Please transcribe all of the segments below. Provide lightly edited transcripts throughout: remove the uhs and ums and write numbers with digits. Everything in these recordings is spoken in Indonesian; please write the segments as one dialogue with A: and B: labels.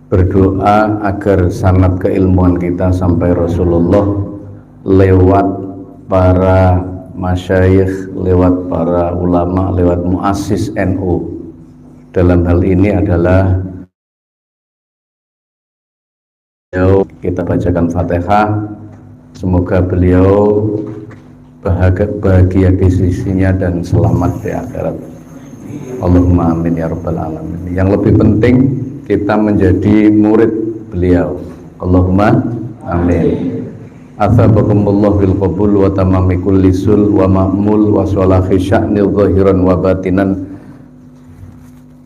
A: berdoa agar sanad keilmuan kita sampai Rasulullah lewat para masyayikh, lewat para ulama, lewat muassis NU. Dalam hal ini adalah beliau, kita bacakan Fatihah, semoga beliau bahagia di sisinya dan selamat di akhirat. Allahumma amin ya rabbal alamin. Yang lebih penting kita menjadi murid beliau. Allahumma amin. Athabakumullah bil qabul wa tamami kulli sul wa ma'mul wa sholahi sya'nil zahiran wa batinan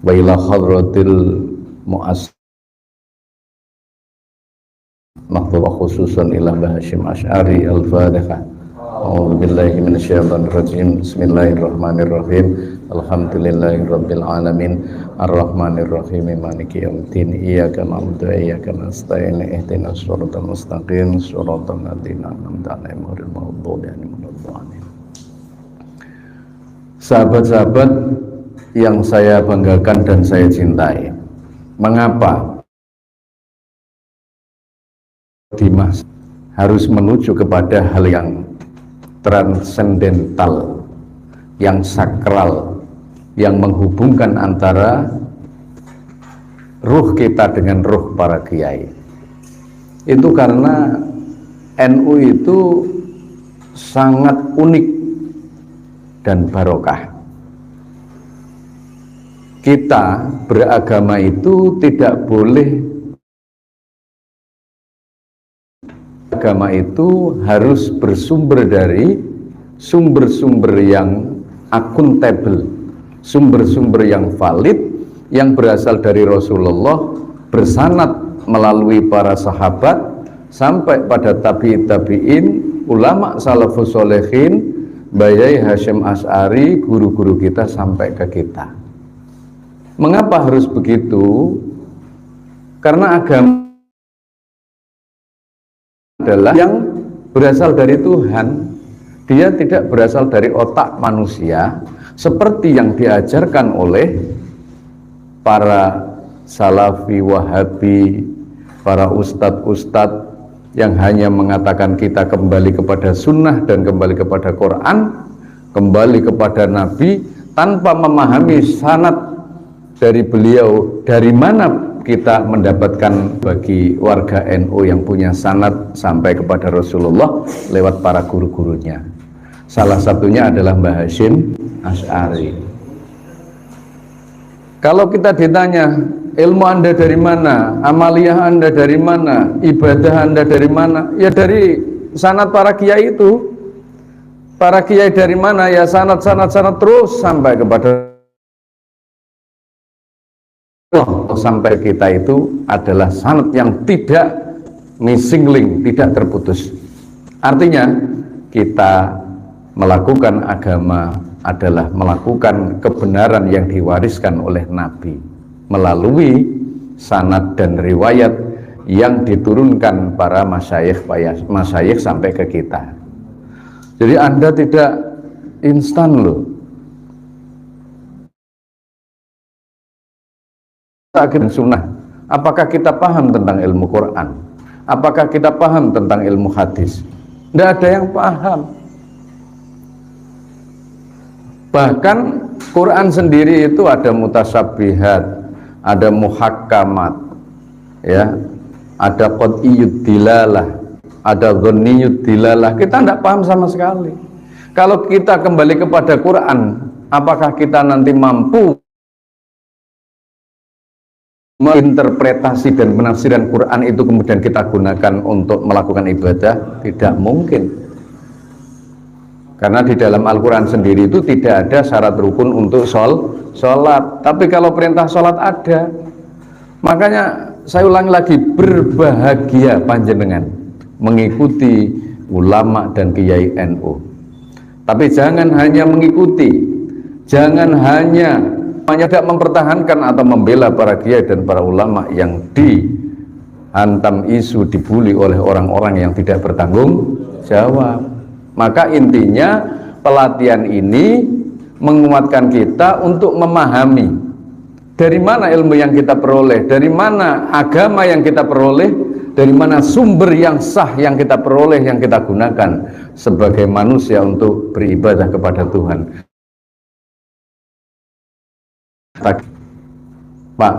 A: wa ila hadratil mu'as maktub khususan ila Mbah Hasyim Asy'ari al-Fatihah. A'udzubillahi minasyaitonir rajim. Bismillahirrahmanirrahim. Alhamdulillahirabbil alamin arrahmanir rahim maliki yaumiddin iyyaka na'budu wa iyyaka nasta'in ihdinas siratal mustaqim siratal ladzina an'amta 'alaihim ghairil maghdubi 'alaihim waladdallin. Sahabat-sahabat yang saya banggakan dan saya cintai, mengapa Dimas harus menuju kepada hal yang transendental, yang sakral, yang menghubungkan antara ruh kita dengan ruh para kiai? Itu karena NU itu sangat unik dan barokah. Kita beragama itu tidak boleh, agama itu harus bersumber dari sumber-sumber yang akuntabel, sumber-sumber yang valid, yang berasal dari Rasulullah, bersanad melalui para sahabat sampai pada tabi'in, ulama salafus solehin, Mbah Hasyim Asy'ari, guru-guru kita sampai ke kita. Mengapa harus begitu? Karena agama adalah yang berasal dari Tuhan. Dia tidak berasal dari otak manusia seperti yang diajarkan oleh para salafi, wahabi, para ustadz-ustadz yang hanya mengatakan kita kembali kepada sunnah dan kembali kepada Quran, kembali kepada Nabi, tanpa memahami sanad dari beliau, dari mana kita mendapatkan bagi warga NU yang punya sanad sampai kepada Rasulullah lewat para guru-gurunya. Salah satunya adalah Mbah Hasyim Asy'ari. Kalau kita ditanya, ilmu Anda dari mana? Amaliyah Anda dari mana? Ibadah Anda dari mana? Ya dari sanad para kiai itu. Para kiai dari mana? Ya sanad terus sampai kepada sampai kita itu adalah sanad yang tidak missing link, tidak terputus. Artinya kita melakukan agama adalah melakukan kebenaran yang diwariskan oleh Nabi melalui sanad dan riwayat yang diturunkan para masyayikh sampai ke kita. Jadi Anda tidak instan loh. Akhir sunnah, apakah kita paham tentang ilmu Quran? Apakah kita paham tentang ilmu hadis? Tidak ada yang paham. Bahkan Quran sendiri itu ada mutasyabihat, ada muhakkamat, ya, ada qat'iyyud dilalah, ada dhanniyud dilalah. Kita tidak paham sama sekali. Kalau kita kembali kepada Quran, apakah kita nanti mampu menginterpretasi dan penafsiran Quran itu kemudian kita gunakan untuk melakukan ibadah? Tidak mungkin. Karena di dalam Al-Quran sendiri itu tidak ada syarat rukun untuk sholat. Tapi kalau perintah sholat ada. Makanya saya ulangi lagi, berbahagia panjenengan mengikuti ulama dan kiai NU. Tapi jangan hanya mengikuti, jangan hanya tidak mempertahankan atau membela para kiai dan para ulama yang dihantam isu, dibully oleh orang-orang yang tidak bertanggung jawab. Maka intinya pelatihan ini menguatkan kita untuk memahami Dari mana ilmu yang kita peroleh? Dari mana agama yang kita peroleh? Dari mana sumber yang sah yang kita peroleh, yang kita gunakan sebagai manusia untuk beribadah kepada Tuhan? Pak,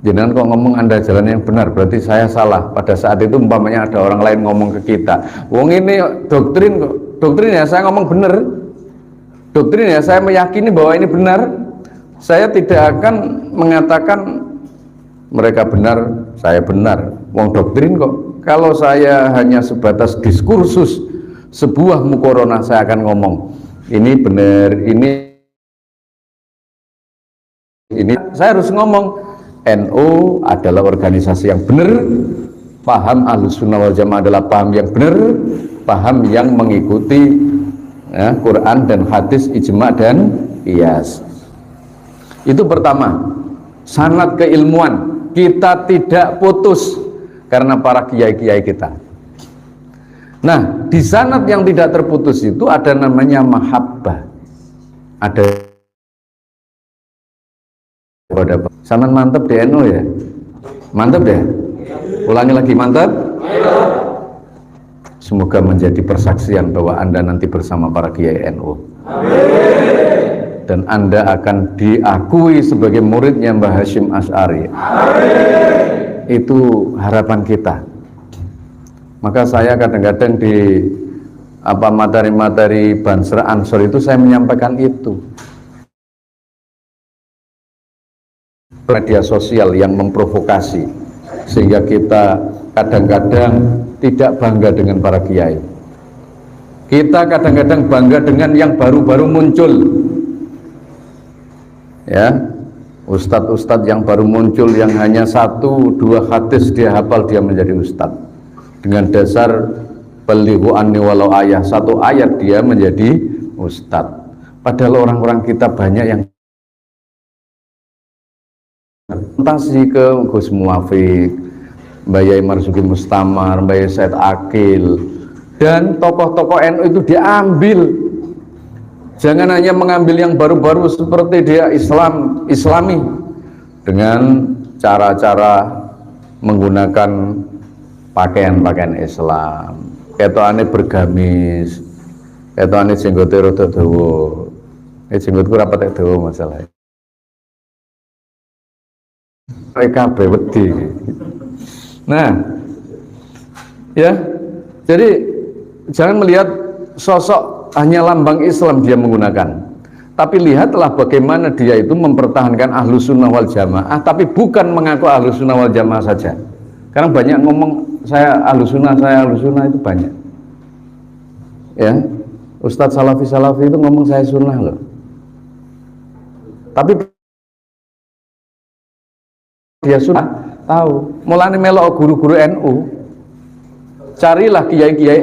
A: jenengan kok ngomong Anda jalan yang benar, berarti saya salah. Pada saat itu umpamanya ada orang lain ngomong ke kita, wong ini doktrin kok. Doktrin ya saya ngomong benar. Doktrin ya saya meyakini bahwa ini benar. Saya tidak akan mengatakan mereka benar, saya benar. Wong doktrin kok. Kalau saya hanya sebatas diskursus sebuah mukorona, saya akan ngomong ini benar, ini saya harus ngomong NU adalah organisasi yang benar, paham Ahlussunnah wal Jamaah adalah paham yang benar, paham yang mengikuti ya, Quran dan hadis, ijma dan qiyas. Itu pertama, sanad keilmuan kita tidak putus karena para kiai-kiai kita. Nah, di sanad yang tidak terputus itu ada namanya mahabbah. Ada sanad mantep di NU ya? Mantep ya? Ulangi lagi, mantep? Semoga menjadi persaksian bahwa Anda nanti bersama para kiai NU. Amin. Dan Anda akan diakui sebagai muridnya Mbah Hasyim Asy'ari. Amin. Itu harapan kita. Maka saya kadang-kadang di materi-materi Bansra Ansor itu saya menyampaikan itu. Media sosial yang memprovokasi sehingga kita kadang-kadang tidak bangga dengan para kiai. Kita kadang-kadang bangga dengan yang baru-baru muncul. Ya, ustadz-ustadz yang baru muncul yang hanya 1-2 hadis dia hafal, dia menjadi ustadz. Dengan dasar balighu anni walau ayah, 1 ayat dia menjadi ustadz. Padahal orang-orang kita banyak yang presentasi ke Gus Muwafiq, Mbak Yai Marzuki Mustamar, Mbak Yai Said Akil, dan tokoh-tokoh NU itu diambil. Jangan hanya mengambil yang baru-baru seperti dia islami dengan cara-cara menggunakan pakaian-pakaian Islam, ketokane bergamis, ketokane jenggote rada dawa. Jenggotku rapat dawa masalah. Mereka bewedi. Nah, ya, jadi jangan melihat sosok hanya lambang Islam dia menggunakan, tapi lihatlah bagaimana dia itu mempertahankan Ahlussunnah wal Jamaah, tapi bukan mengaku Ahlussunnah wal Jamaah saja. Karena banyak ngomong saya Ahlussunnah itu banyak. Ya, Ustadz Salafi itu ngomong saya sunnah loh. Tapi dia sunnah tahu. Mulane melok guru-guru NU. Carilah kiai-kiai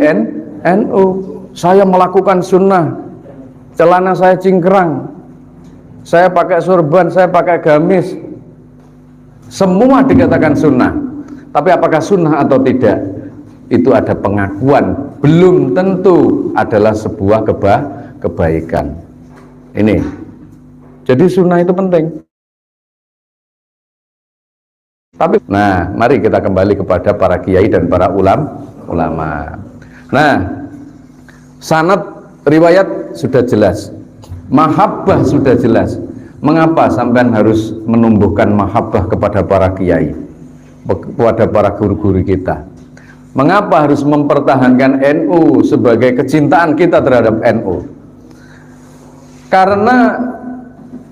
A: NU. Saya melakukan sunnah, celana saya cingkrang, saya pakai sorban, saya pakai gamis, semua dikatakan sunnah. Tapi apakah sunnah atau tidak, itu ada pengakuan, belum tentu adalah sebuah kebaikan. Ini, jadi sunnah itu penting. Tapi, nah, mari kita kembali kepada para kiai dan para ulama. Nah, sanad riwayat sudah jelas, mahabbah sudah jelas. Mengapa sampean harus menumbuhkan mahabbah kepada para kiai, kepada para guru-guru kita? Mengapa harus mempertahankan NU sebagai kecintaan kita terhadap NU? Karena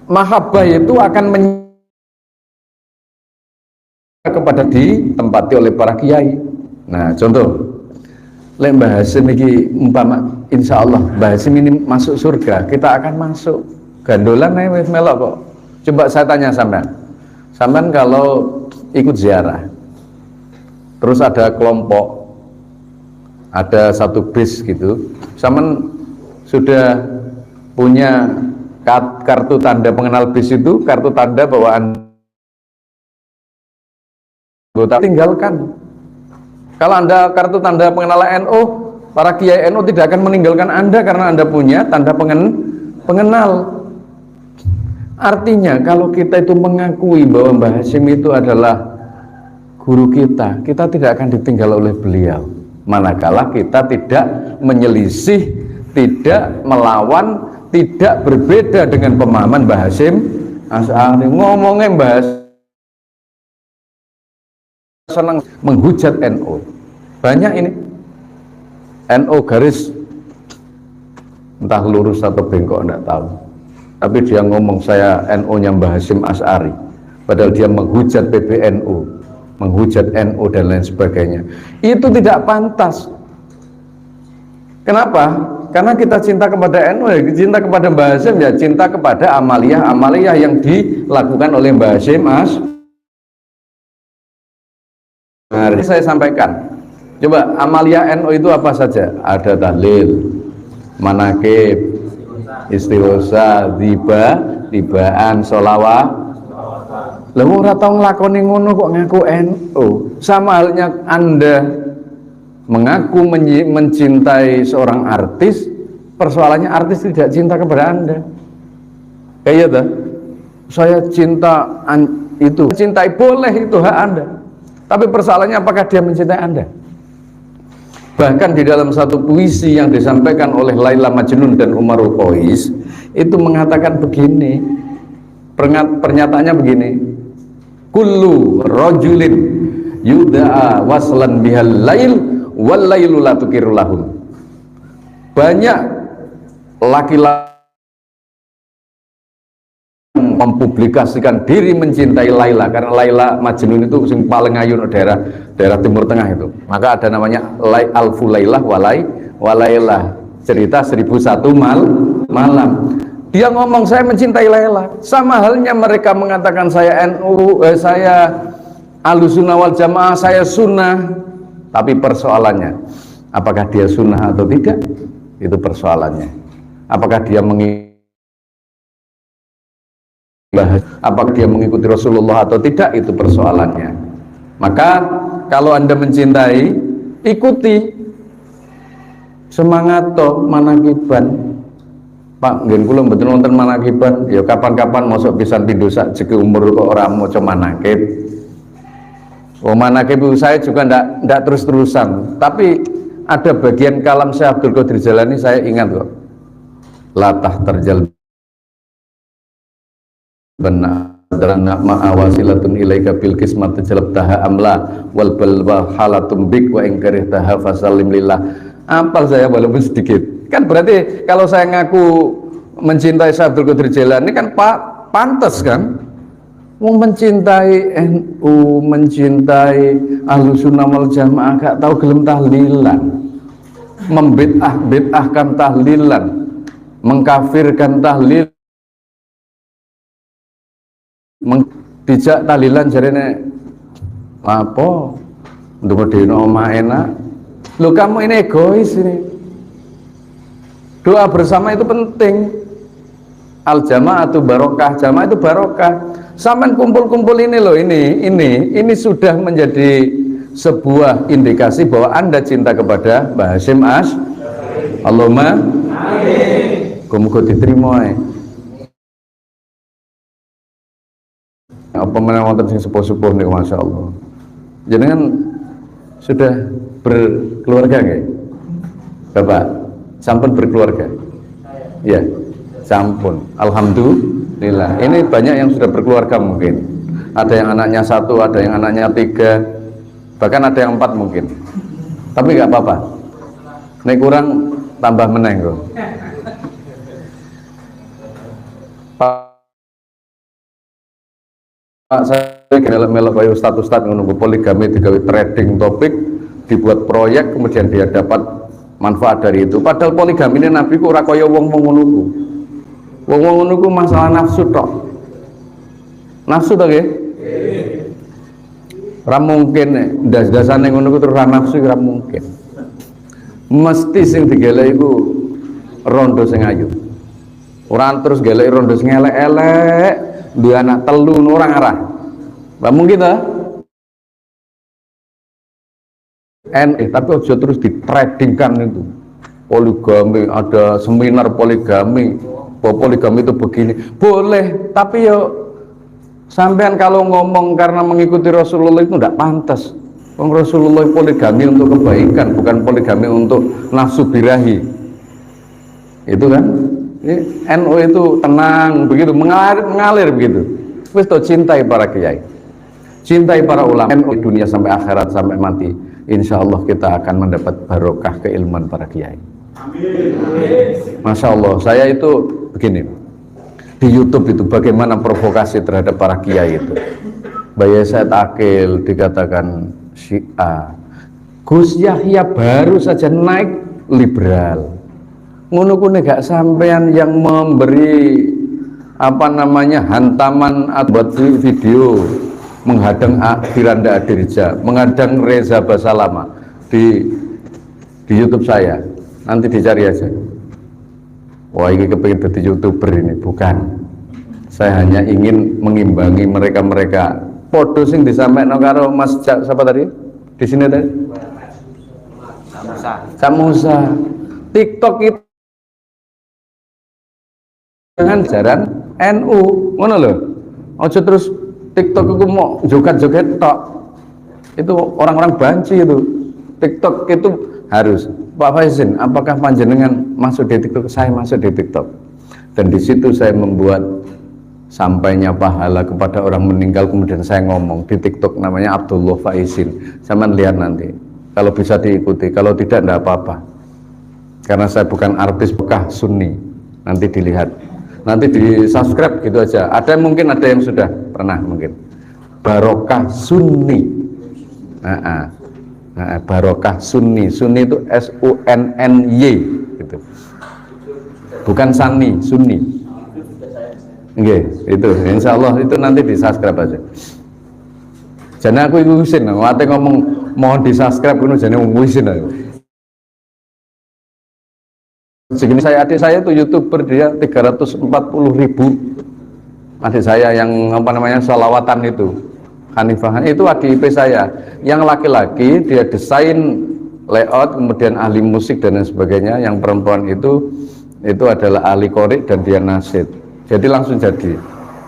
A: mahabbah itu akan kepada ditempati oleh para kiai. Nah, contoh lek Mbah Hasyim iki umpama insyaallah Mbah Hasyim ini masuk surga, kita akan masuk. Gandolan ae wis melok kok. Coba saya tanya sampean. Sampean kalau ikut ziarah, terus ada kelompok, ada satu bis gitu, sampean sudah punya kartu tanda pengenal bis itu, kartu tanda bawaan anggota, tinggalkan. Kalau Anda kartu tanda pengenalan NU, para kiai NU tidak akan meninggalkan Anda karena Anda punya tanda pengenal. Artinya kalau kita itu mengakui bahwa Mbah Hashim itu adalah guru kita, kita tidak akan ditinggal oleh beliau. Manakala kita tidak menyelisih, tidak melawan, tidak berbeda dengan pemahaman Mbah Hashim Asy'ari. Ngomongnya Mbah Hashim senang menghujat NU. Banyak ini NU garis entah lurus atau bengkok enggak tahu. Tapi dia ngomong saya NU-nya Mbah Hashim Asy'ari. Padahal dia menghujat PBNU, menghujat NU dan lain sebagainya. Itu tidak pantas. Kenapa? Karena kita cinta kepada NU, ya cinta kepada Mbah Hashim, ya cinta kepada amaliyah yang dilakukan oleh Mbah Hashim Asy'ari. Saya sampaikan. Coba amaliyah NU itu apa saja? Ada tahlil, manakib, istighosa, tibaan, sholawat. Lah ora tau nglakoni ngono kok ngaku NU. Sama halnya Anda mengaku mencintai seorang artis, persoalannya artis tidak cinta kepada Anda. Kayak gitu. Saya cinta itu, cintai boleh, itu hak Anda. Tapi persoalannya apakah dia mencintai Anda? Bahkan di dalam satu puisi yang disampaikan oleh Laila Majnun dan Umarul Qais itu mengatakan begini, pernyataannya begini, kullu rajulin yud'a waslan bihal lail wal lailu la tukiru lahum. Banyak laki-laki mempublikasikan diri mencintai Laila, karena Laila Majnun itu yang paling ayu daerah Timur Tengah itu. Maka ada namanya Alfu Lailah Walailah, cerita 1001 malam. Dia ngomong saya mencintai Laila. Sama halnya mereka mengatakan saya NU, saya Ahlussunnah wal Jamaah, saya sunnah. Tapi persoalannya, apakah dia sunnah atau tidak? Itu persoalannya. Apakah dia apakah dia mengikuti Rasulullah atau tidak, itu persoalannya. Maka kalau Anda mencintai, ikuti semangat toh manakiban. Pak, nggih kula mboten wonten manakiban, ya kapan-kapan mosok pisan pindho sak jeke umur kok ora maca manakib. Oh, manakib saya juga ndak terus-terusan, tapi ada bagian kalam Syekh Abdul Qadir Jalani saya ingat kok. Latah terjal benar ma'awasilatun ilaika bil kismat tajalabtaha amla wal balwa halatum bik wa ingkarih taha fasalim lillah. Apal saya walaupun sedikit. Kan berarti kalau saya ngaku mencintai Syekh Abdul Qadir Jalani kan pantas kan? Mau mencintai NU, mencintai Ahlussunnah wal Jamaah, gak tahu gelem tahlilan, membid'ahkan tahlilan, mengkafirkan tahlil, dijak tahlilan jarene apa untuk dino omah enak. Lu kamu ini egois ini. Doa bersama itu penting. Al jamaah itu barokah, jamaah itu barokah. Sampai kumpul-kumpul ini loh, ini sudah menjadi sebuah indikasi bahwa Anda cinta kepada Mbah Hashim Asy'ari. Allahumma amin. Muga diterima. Apa meneh wonten sing sepuh-sepuh niku masyaallah. Jenengan sudah berkeluarga nggih? Bapak, sampun berkeluarga? Iya, sampun. Alhamdulillah. Ini banyak yang sudah berkeluarga mungkin. Ada yang anaknya 1, ada yang anaknya 3, bahkan ada yang 4 mungkin. Tapi nggak apa-apa. Nek kurang tambah meneng kok. Saya melok kayak ustad-ustad menunggu poligami digawe trading topik, dibuat proyek, kemudian dia dapat manfaat dari itu. Padahal poligami ini Nabi ku ora kaya wong ngono. Wong ngono ku masalah nafsu tok. Nafsu to nggih? Ora mungkin das-dasane ngono ku terus ora nafsu, ora mungkin. Mesti sing digelek iku rondo sing ayu. Ora terus gelek rondo sing elek-elek. Dua anak telu orang arah, nggak mungkin lah. Tapi ojo terus ditradingkan itu poligami, ada seminar poligami, bahwa poligami itu begini. Boleh, tapi yo sampean kalau ngomong karena mengikuti Rasulullah itu tidak pantas. Rasulullah poligami untuk kebaikan, bukan poligami untuk nafsu birahi. Itu kan? NU itu tenang begitu, mengalir begitu. Wis to cintai para kiai, cintai para ulama. NU dunia sampai akhirat, sampai mati, insya Allah kita akan mendapat barokah keilmuan para kiai. Amin. Masya Allah, saya itu begini, di YouTube itu bagaimana provokasi terhadap para kiai itu. Bayi Said Akil dikatakan Syiah, Gus Yahya baru saja naik liberal. Ngono-ngono gak sampean yang memberi apa namanya hantaman buat video menghadang Firanda Adirja, menghadang Reza Basalama di YouTube saya. Nanti dicari aja. Wah, ini kepengin jadi YouTuber ini, bukan. Saya hanya ingin mengimbangi mereka-mereka. Podo sing disampaikan karo Mas siapa tadi? Di sini tadi? Samusa. TikTok itu dengan jaran NU, ngono lho. Ojo terus TikTok itu mau joget-joget tok. Itu orang-orang banci itu. TikTok itu harus. Pak Faizin, apakah panjenengan masuk di TikTok? Saya masuk di TikTok. Dan di situ saya membuat sampainya pahala kepada orang meninggal, kemudian saya ngomong di TikTok namanya Abdullah Faizin. Sama lihat nanti. Kalau bisa diikuti, kalau tidak apa-apa. Karena saya bukan artis bekah Sunni. Nanti dilihat. Nanti di subscribe gitu aja. Ada mungkin ada yang sudah pernah mungkin. Barokah Sunni. Barokah Sunni. Sunni itu SUNNY gitu. Bukan Sani, Sunni. Oke, itu insya Allah itu nanti di subscribe aja. Jadi aku ikutin, waktu ngomong mohon di subscribe, aku jadi nguisin aku. Segini adik saya itu YouTuber, dia 340.000. Adik saya yang apa namanya sholawatan itu, Hanifah, itu adik IP saya. Yang laki-laki dia desain layout, kemudian ahli musik dan lain sebagainya. Yang perempuan itu adalah ahli korek dan dia nasid. Jadi langsung jadi.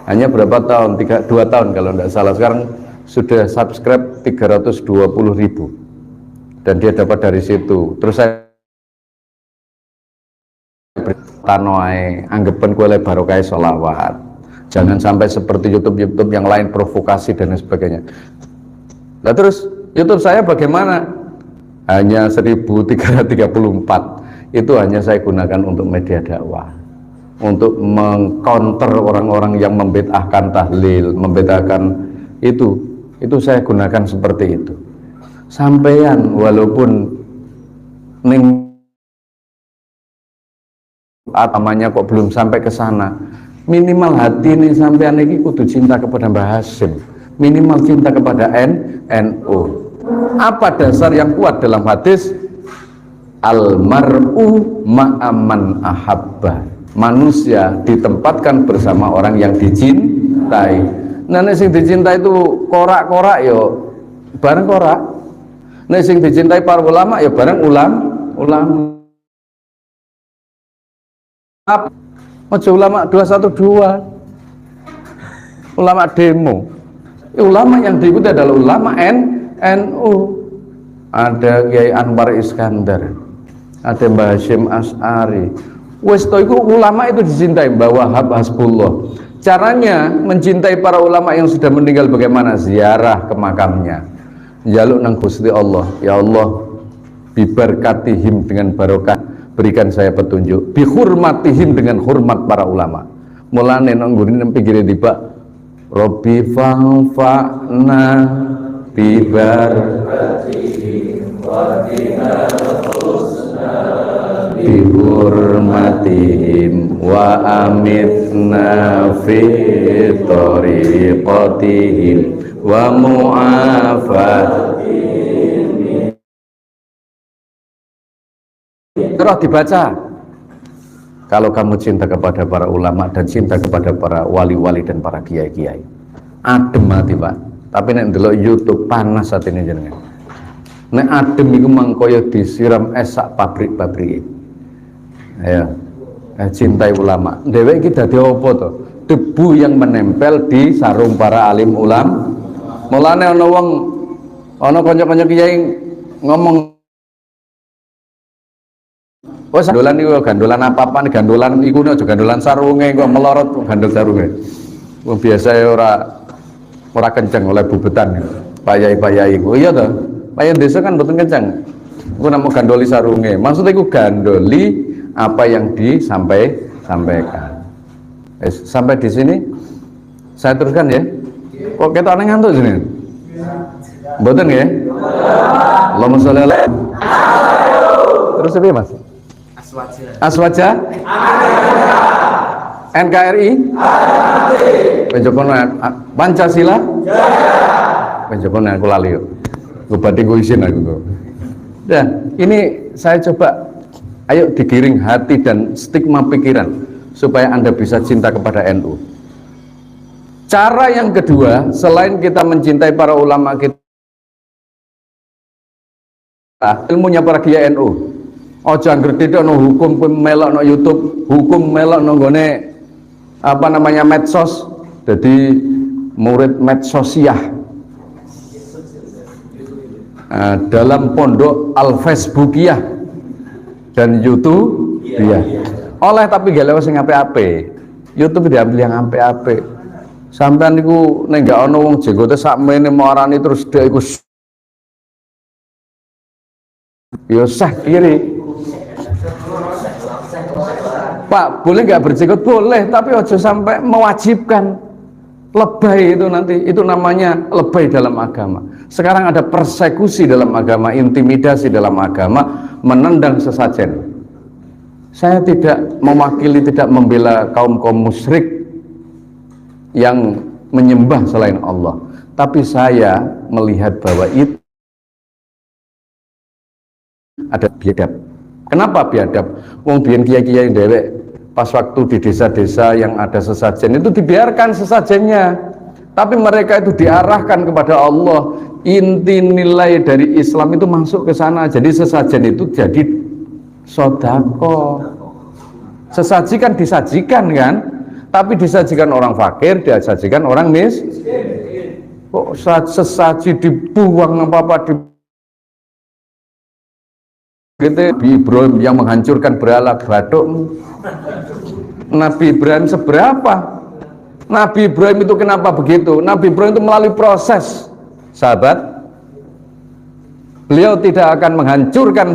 A: Hanya berapa tahun? 2 tahun kalau tidak salah. Sekarang sudah subscribe 320.000. Dan dia dapat dari situ. Terus saya tanoai anggapan kue barokai sholawat. Jangan sampai seperti YouTube yang lain provokasi dan sebagainya. Nah terus YouTube saya bagaimana? Hanya 1334. Itu hanya saya gunakan untuk media dakwah, untuk mengcounter orang-orang yang membid'ahkan tahlil, membid'ahkan itu saya gunakan seperti itu. Sampean walaupun ning atamanya kok belum sampai ke sana, minimal hati ini sampean ini kudu cinta kepada Mbah Hasyim, minimal cinta kepada NU. Apa dasar yang kuat dalam hadis? Almar'u ma'aman ahabba. Manusia ditempatkan bersama orang yang dicintai. Nah, sing dicintai itu korak-korak yo bareng korak. Nah, sing dicintai para ulama ya bareng ulama. Ojo ulama 212, ulama demo. Ulama yang diikuti adalah ulama NU. Ada Kiai Anwar Iskandar, ada Mbah Hasyim Asy'ari. Wes to iku ulama itu dicintai. Mbah Wahab Hasbullah. Caranya mencintai para ulama yang sudah meninggal bagaimana? Ziarah ke makamnya, njaluk nang Gusti Allah, ya Allah bibarkatihim, dengan barokah berikan saya petunjuk, bihurmatihim, dengan hormat para ulama. Mulane nang nggone pinggire tiba Robbi fa'na bibarkatihim wa qina husna bihurmatihim wa amitna fi tariqatihim wa mu'afatihim. Terus dibaca, kalau kamu cinta kepada para ulama dan cinta kepada para wali-wali dan para kiai-kiai, adem hati Pak. Tapi nek ndelok YouTube panas atine jenengan. Nek adem iku mangkaya disiram es sak pabrik-pabrik. Ya. cintai ulama. Dhewek iki dadi apa to? Debu yang menempel di sarung para alim ulama. Mulane ana wong, ana kanca-kanca kiai ngomong, oh gandolan iku gandolan apa-apa, gandolan iku aja gandolan sarunge kok melorot gandol sarunge. Wong biasa ora kenceng oleh bubetan. Pak Yai iku. Iya to. Pak Yai desa kan mboten kenceng. Iku namung gandoli sarunge. Maksudnya iku gandoli apa yang disampaikan. Sampai di sini saya teruskan ya. Kok kita aneh ngantuk sini? Mboten ya? Allahumma sholli ala. Terus apa Mas? Aswaja? NKRI? Penjokono Pancasila? Penjokono aku lali yuk. Gue badhe gue izin aku tuh. Nah, ini saya coba, ayo digiring hati dan stigma pikiran supaya Anda bisa cinta kepada NU. Cara yang kedua, selain kita mencintai para ulama kita, ilmunya para kiai NU. Ojo angger titik no hukum melok no YouTube, hukum melok no gone apa namanya medsos. Jadi murid medsosiah. Dalam pondok Al-Facebookiyah dan YouTube dia oleh tapi gak lewat sing ape-ape. YouTube diambil yang ape-ape. Sampean niku nek gak ono wong jenggote sakmene marani terus dia iku yo sah kiri. Pak, boleh nggak berjenggot? Boleh, tapi ojo sampai mewajibkan. Lebay itu nanti, itu namanya lebay dalam agama. Sekarang ada persekusi dalam agama, intimidasi dalam agama, menendang sesajen. Saya tidak mewakili, tidak membela kaum-kaum musyrik yang menyembah selain Allah. Tapi saya melihat bahwa itu ada biadab. Kenapa biadab? Wong biyen kiai-kiai dhewek pas waktu di desa-desa yang ada sesajen itu dibiarkan sesajennya, tapi mereka itu diarahkan kepada Allah. Inti nilai dari Islam itu masuk ke sana. Jadi sesajen itu jadi sodako. Sesaji kan disajikan kan, tapi disajikan orang fakir, disajikan orang miskin. Kok sesaji dibuang apa-apa di gitu. Ibrahim yang menghancurkan berhala batuk. Nabi Ibrahim seberapa? Nabi Ibrahim itu kenapa begitu? Nabi Ibrahim itu melalui proses, sahabat. Beliau tidak akan menghancurkan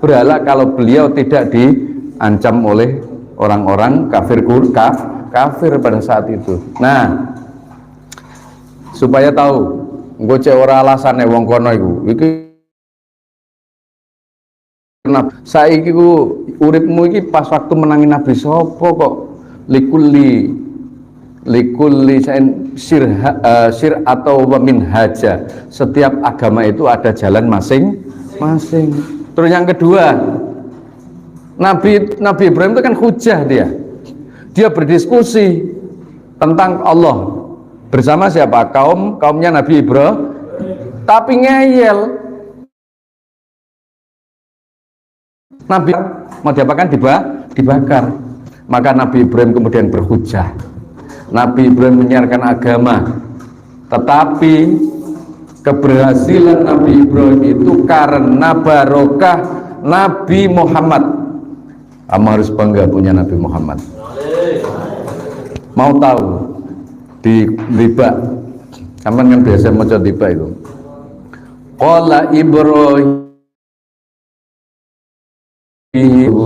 A: berhala kalau beliau tidak diancam oleh orang-orang kafir pada saat itu. Nah, supaya tahu, engko cek ora alasane wong kono iku. Iki saiki ku uripmu iki pas waktu menangi Nabi sapa kok likulli sir atau min haja. Setiap agama itu ada jalan masing-masing. Terus yang kedua, Nabi Ibrahim itu kan hujah dia berdiskusi tentang Allah bersama siapa? Kaumnya Nabi Ibrahim, tapi ngeyel. Nabi mau diapakan? Dibakar. Maka Nabi Ibrahim kemudian berhujah. Nabi Ibrahim menyiarkan agama, tetapi keberhasilan Nabi Ibrahim itu karena barokah Nabi Muhammad. Kamu harus bangga punya Nabi Muhammad. Mau tahu di riba, sampean kan biasa maca riba itu. Qala Ibrahim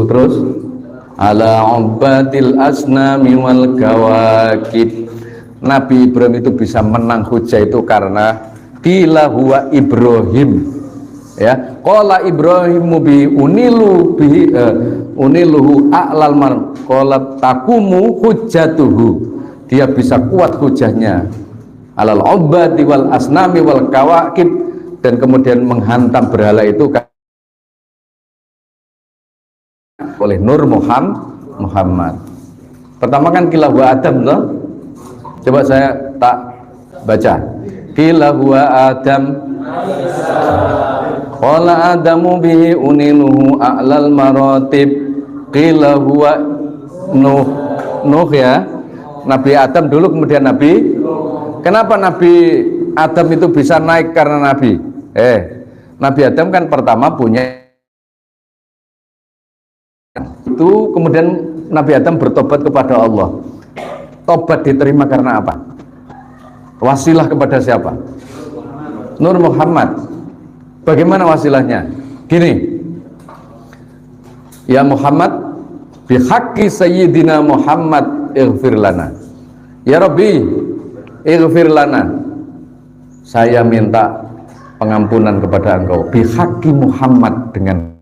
A: terus ala ubadil asnami wal kawakib. Nabi Ibrahim itu bisa menang hujah itu karena qila huwa Ibrahim, ya. Qala Ibrahimu bi uniluhu a'lal mar qala takumu hujjatuhu. Dia bisa kuat hujahnya alal ubadi wal asnami wal kawakib, dan kemudian menghantam berhala itu oleh Nur Muhammad. Pertama kan qila huwa Adam loh. Coba saya tak baca. Qila huwa Adam. Qala Adamu bihi uniluhu a'lal maratib. Qila huwa Nuh. Nuh ya, Nabi Adam dulu kemudian Nabi. Kenapa Nabi Adam itu bisa naik karena Nabi? Nabi Adam kan pertama punya itu, kemudian Nabi Adam bertobat kepada Allah. Tobat diterima karena apa? Wasilah kepada siapa? Nur Muhammad. Bagaimana wasilahnya? Gini, ya Muhammad, bihaqqi sayyidina Muhammad ighfir lana. Ya Rabbi, ighfir lana. Saya minta pengampunan kepada engkau bihaqqi Muhammad, dengan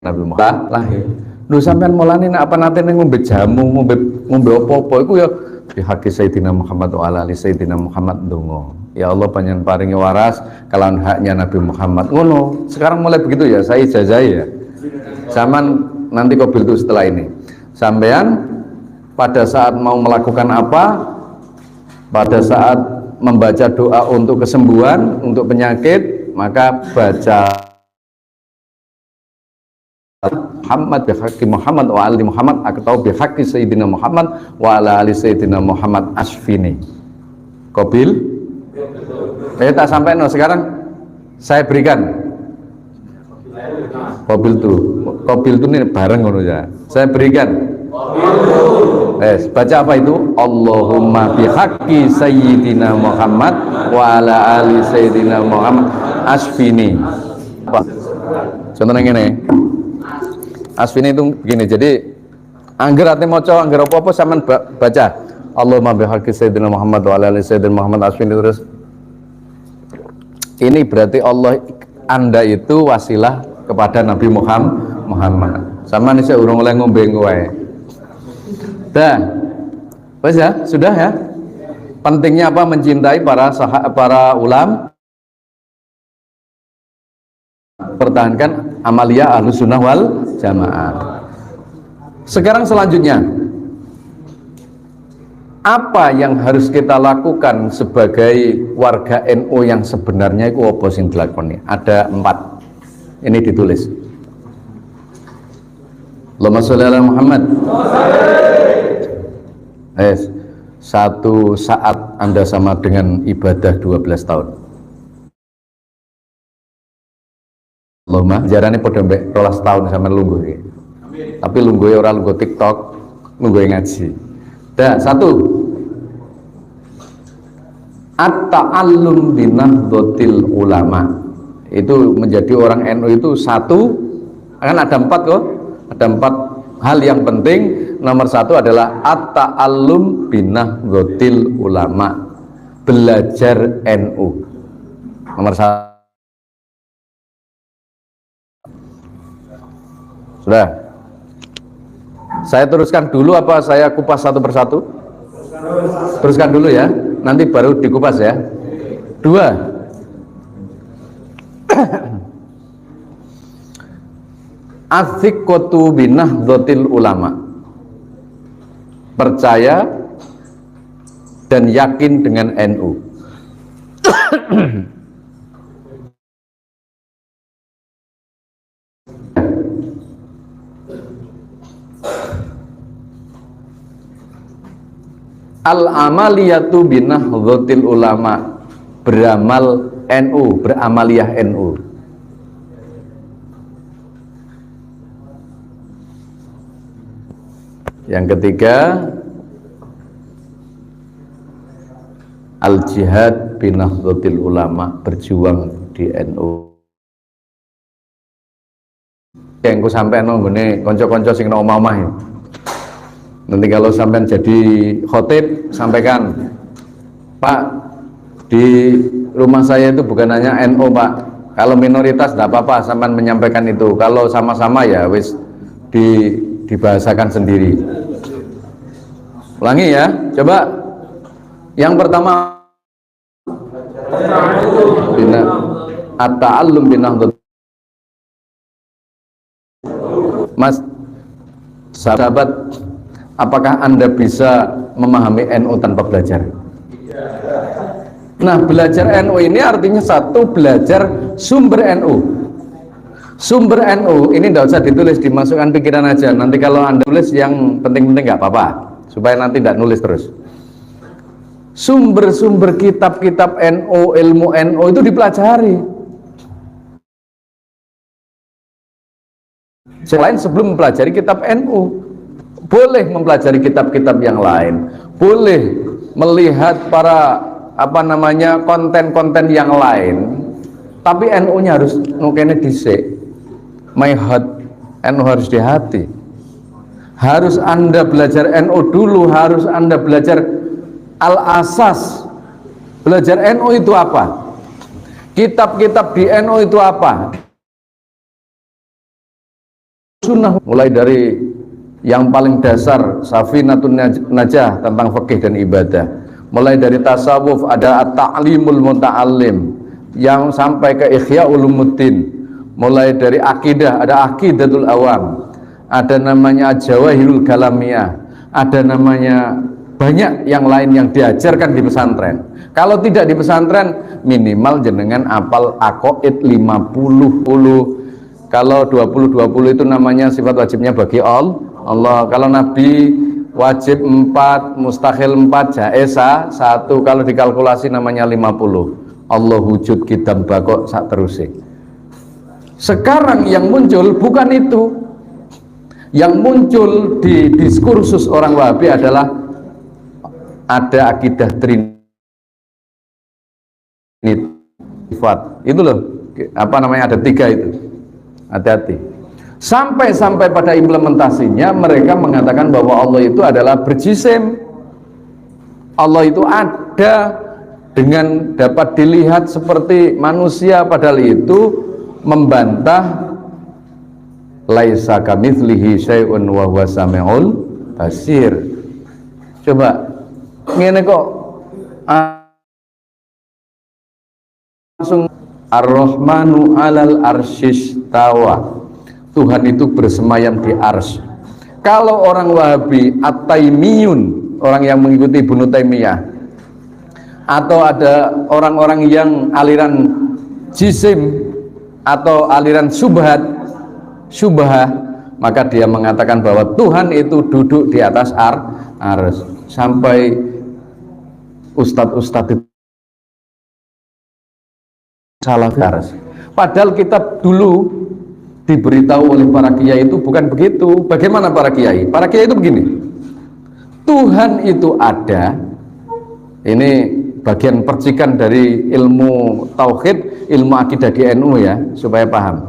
A: Nabi Muhammad lahir. Lu sampean mulane nek apa nate ngombe jamu, ngombe apa-apa iku ya bihaqqi sayyidina Muhammad wa ala ali sayyidina Muhammad ndonga. Ya Allah panjenengan paringi waras kalawan haknya Nabi Muhammad. Ngono. Sekarang mulai begitu ya, saya ijazah ya. Zaman nanti Qabil itu setelah ini. Sampean pada saat mau melakukan apa? Pada saat membaca doa untuk kesembuhan, untuk penyakit, maka baca Muhammad bihaqqi Muhammad wa ali Muhammad, atau bihaqqi sayyidina Muhammad wa ala ali sayyidina Muhammad asfini. Qabil? Tak sampai no, sekarang saya berikan Qabil tuh nih bareng ngono ya. Saya berikan. Baca apa itu? Allahumma bihaqqi sayyidina Muhammad wa ala ali sayyidina Muhammad asfini. Apa? Contohnya ngene. Asfini itu begini. Jadi angger ate maca, angger apa-apa sampean baca Allahumma bihaqqi sayyidina Muhammad wa ala ali sayyidina Muhammad asfini terus. Ini berarti Anda itu wasilah kepada Nabi Muhammad. Sama nih saya urung oleh ngombe wae. Dah. Wes ya, sudah ya. Pentingnya apa? Mencintai para ulama. Pertahankan amalia Ahlus Sunnah wal Jamaah. Sekarang selanjutnya, apa yang harus kita lakukan sebagai warga NU yang sebenarnya itu apa sing dilakoni? Ada 4. Ini ditulis. Allahumma sholli ala Muhammad. Satu saat Anda sama dengan ibadah 12 tahun. Allahumma jarane padha mbek 12 tahun sampean lungguh iki. Tapi lungguhe ora lungguh TikTok, lungguhe ngaji. Dah, 1. At-ta'allum binahdhatil ulama. Itu menjadi orang NU itu 1, kan ada 4 kok. Ada 4 hal yang penting. Nomor 1 adalah at-ta'allum binahdhatil ulama. Belajar NU. Nomor 1. Sudah. Saya teruskan dulu apa saya kupas satu persatu? Teruskan dulu ya, nanti baru dikupas ya. 2. Athiqatu binahdhatil ulama. Percaya dan yakin dengan NU. Al-amaliyatu binahdhatil ulama. Beramal NU, beramaliyah NU. Yang ketiga, al-jihad binahdhatil ulama, berjuang di NU. Yang ku sampean nggone kanca-kanca sing nang omah-omah. Nanti kalau sampean jadi khotib, sampaikan, Pak, di rumah saya itu bukan hanya NU Pak, kalau minoritas tidak apa-apa sampean menyampaikan itu, kalau sama-sama ya wis dibahasakan sendiri. Ulangi ya, coba. Yang pertama, at-ta'allum binahdhatil. Mas sahabat, apakah Anda bisa memahami NU tanpa belajar? Nah, belajar NU ini artinya 1, belajar sumber NU. Sumber NU ini tidak usah ditulis, dimasukkan pikiran aja. Nanti kalau Anda tulis yang penting-penting nggak apa-apa, supaya nanti tidak nulis terus. Sumber-sumber kitab-kitab NU, ilmu NU itu dipelajari. Selain sebelum mempelajari kitab NU, boleh mempelajari kitab-kitab yang lain, boleh melihat para konten-konten yang lain, tapi NU-nya harus nukene dhisik. My heart, NU harus di hati. Harus Anda belajar NU dulu, harus Anda belajar al-asas. Belajar NU itu apa? Kitab-kitab di NU itu apa? Sunnah, mulai dari yang paling dasar Safinatun Najah tentang fikih dan ibadah, mulai dari tasawuf ada at-ta'limul muta'allim, yang sampai ke Ihya Ulumuddin, mulai dari akidah ada Aqidatul Awam, ada namanya Jawahirul Kalamiyah, ada namanya banyak yang lain yang diajarkan di pesantren. Kalau tidak di pesantren, minimal jenengan apal aqaid 50. Kalau 20-20 itu namanya sifat wajibnya bagi Allah. Kalau Nabi wajib 4, mustahil 4, jaiz 1. Kalau dikalkulasi namanya 50. Allah wujud kidam bakok sak terusé. Sekarang yang muncul bukan itu. Yang muncul di diskursus orang Wahabi adalah ada akidah Trinity. Itu loh, ada 3 itu. Hati-hati. Sampai pada implementasinya mereka mengatakan bahwa Allah itu adalah berjisim. Allah itu ada dengan dapat dilihat seperti manusia, padahal itu membantah laisa kamitslihi syai'un wa huwa samiul basir. Coba ngene kok langsung Ar-Rahmanu 'alal arsyis tawa. Tuhan itu bersemayam di arsy. Kalau orang Wahabi At-Taimiyun, orang yang mengikuti Ibnu Taimiyah, atau ada orang-orang yang aliran jisim atau aliran syubhah, maka dia mengatakan bahwa Tuhan itu duduk di atas arsy. Sampai ustadz-ustadz itu salah arsy. Padahal kitab dulu diberitahu oleh para kiai itu bukan begitu. Bagaimana para kiai? Para kiai itu begini, Tuhan itu ada. Ini bagian percikan dari ilmu tauhid, ilmu akidah di NU ya, supaya paham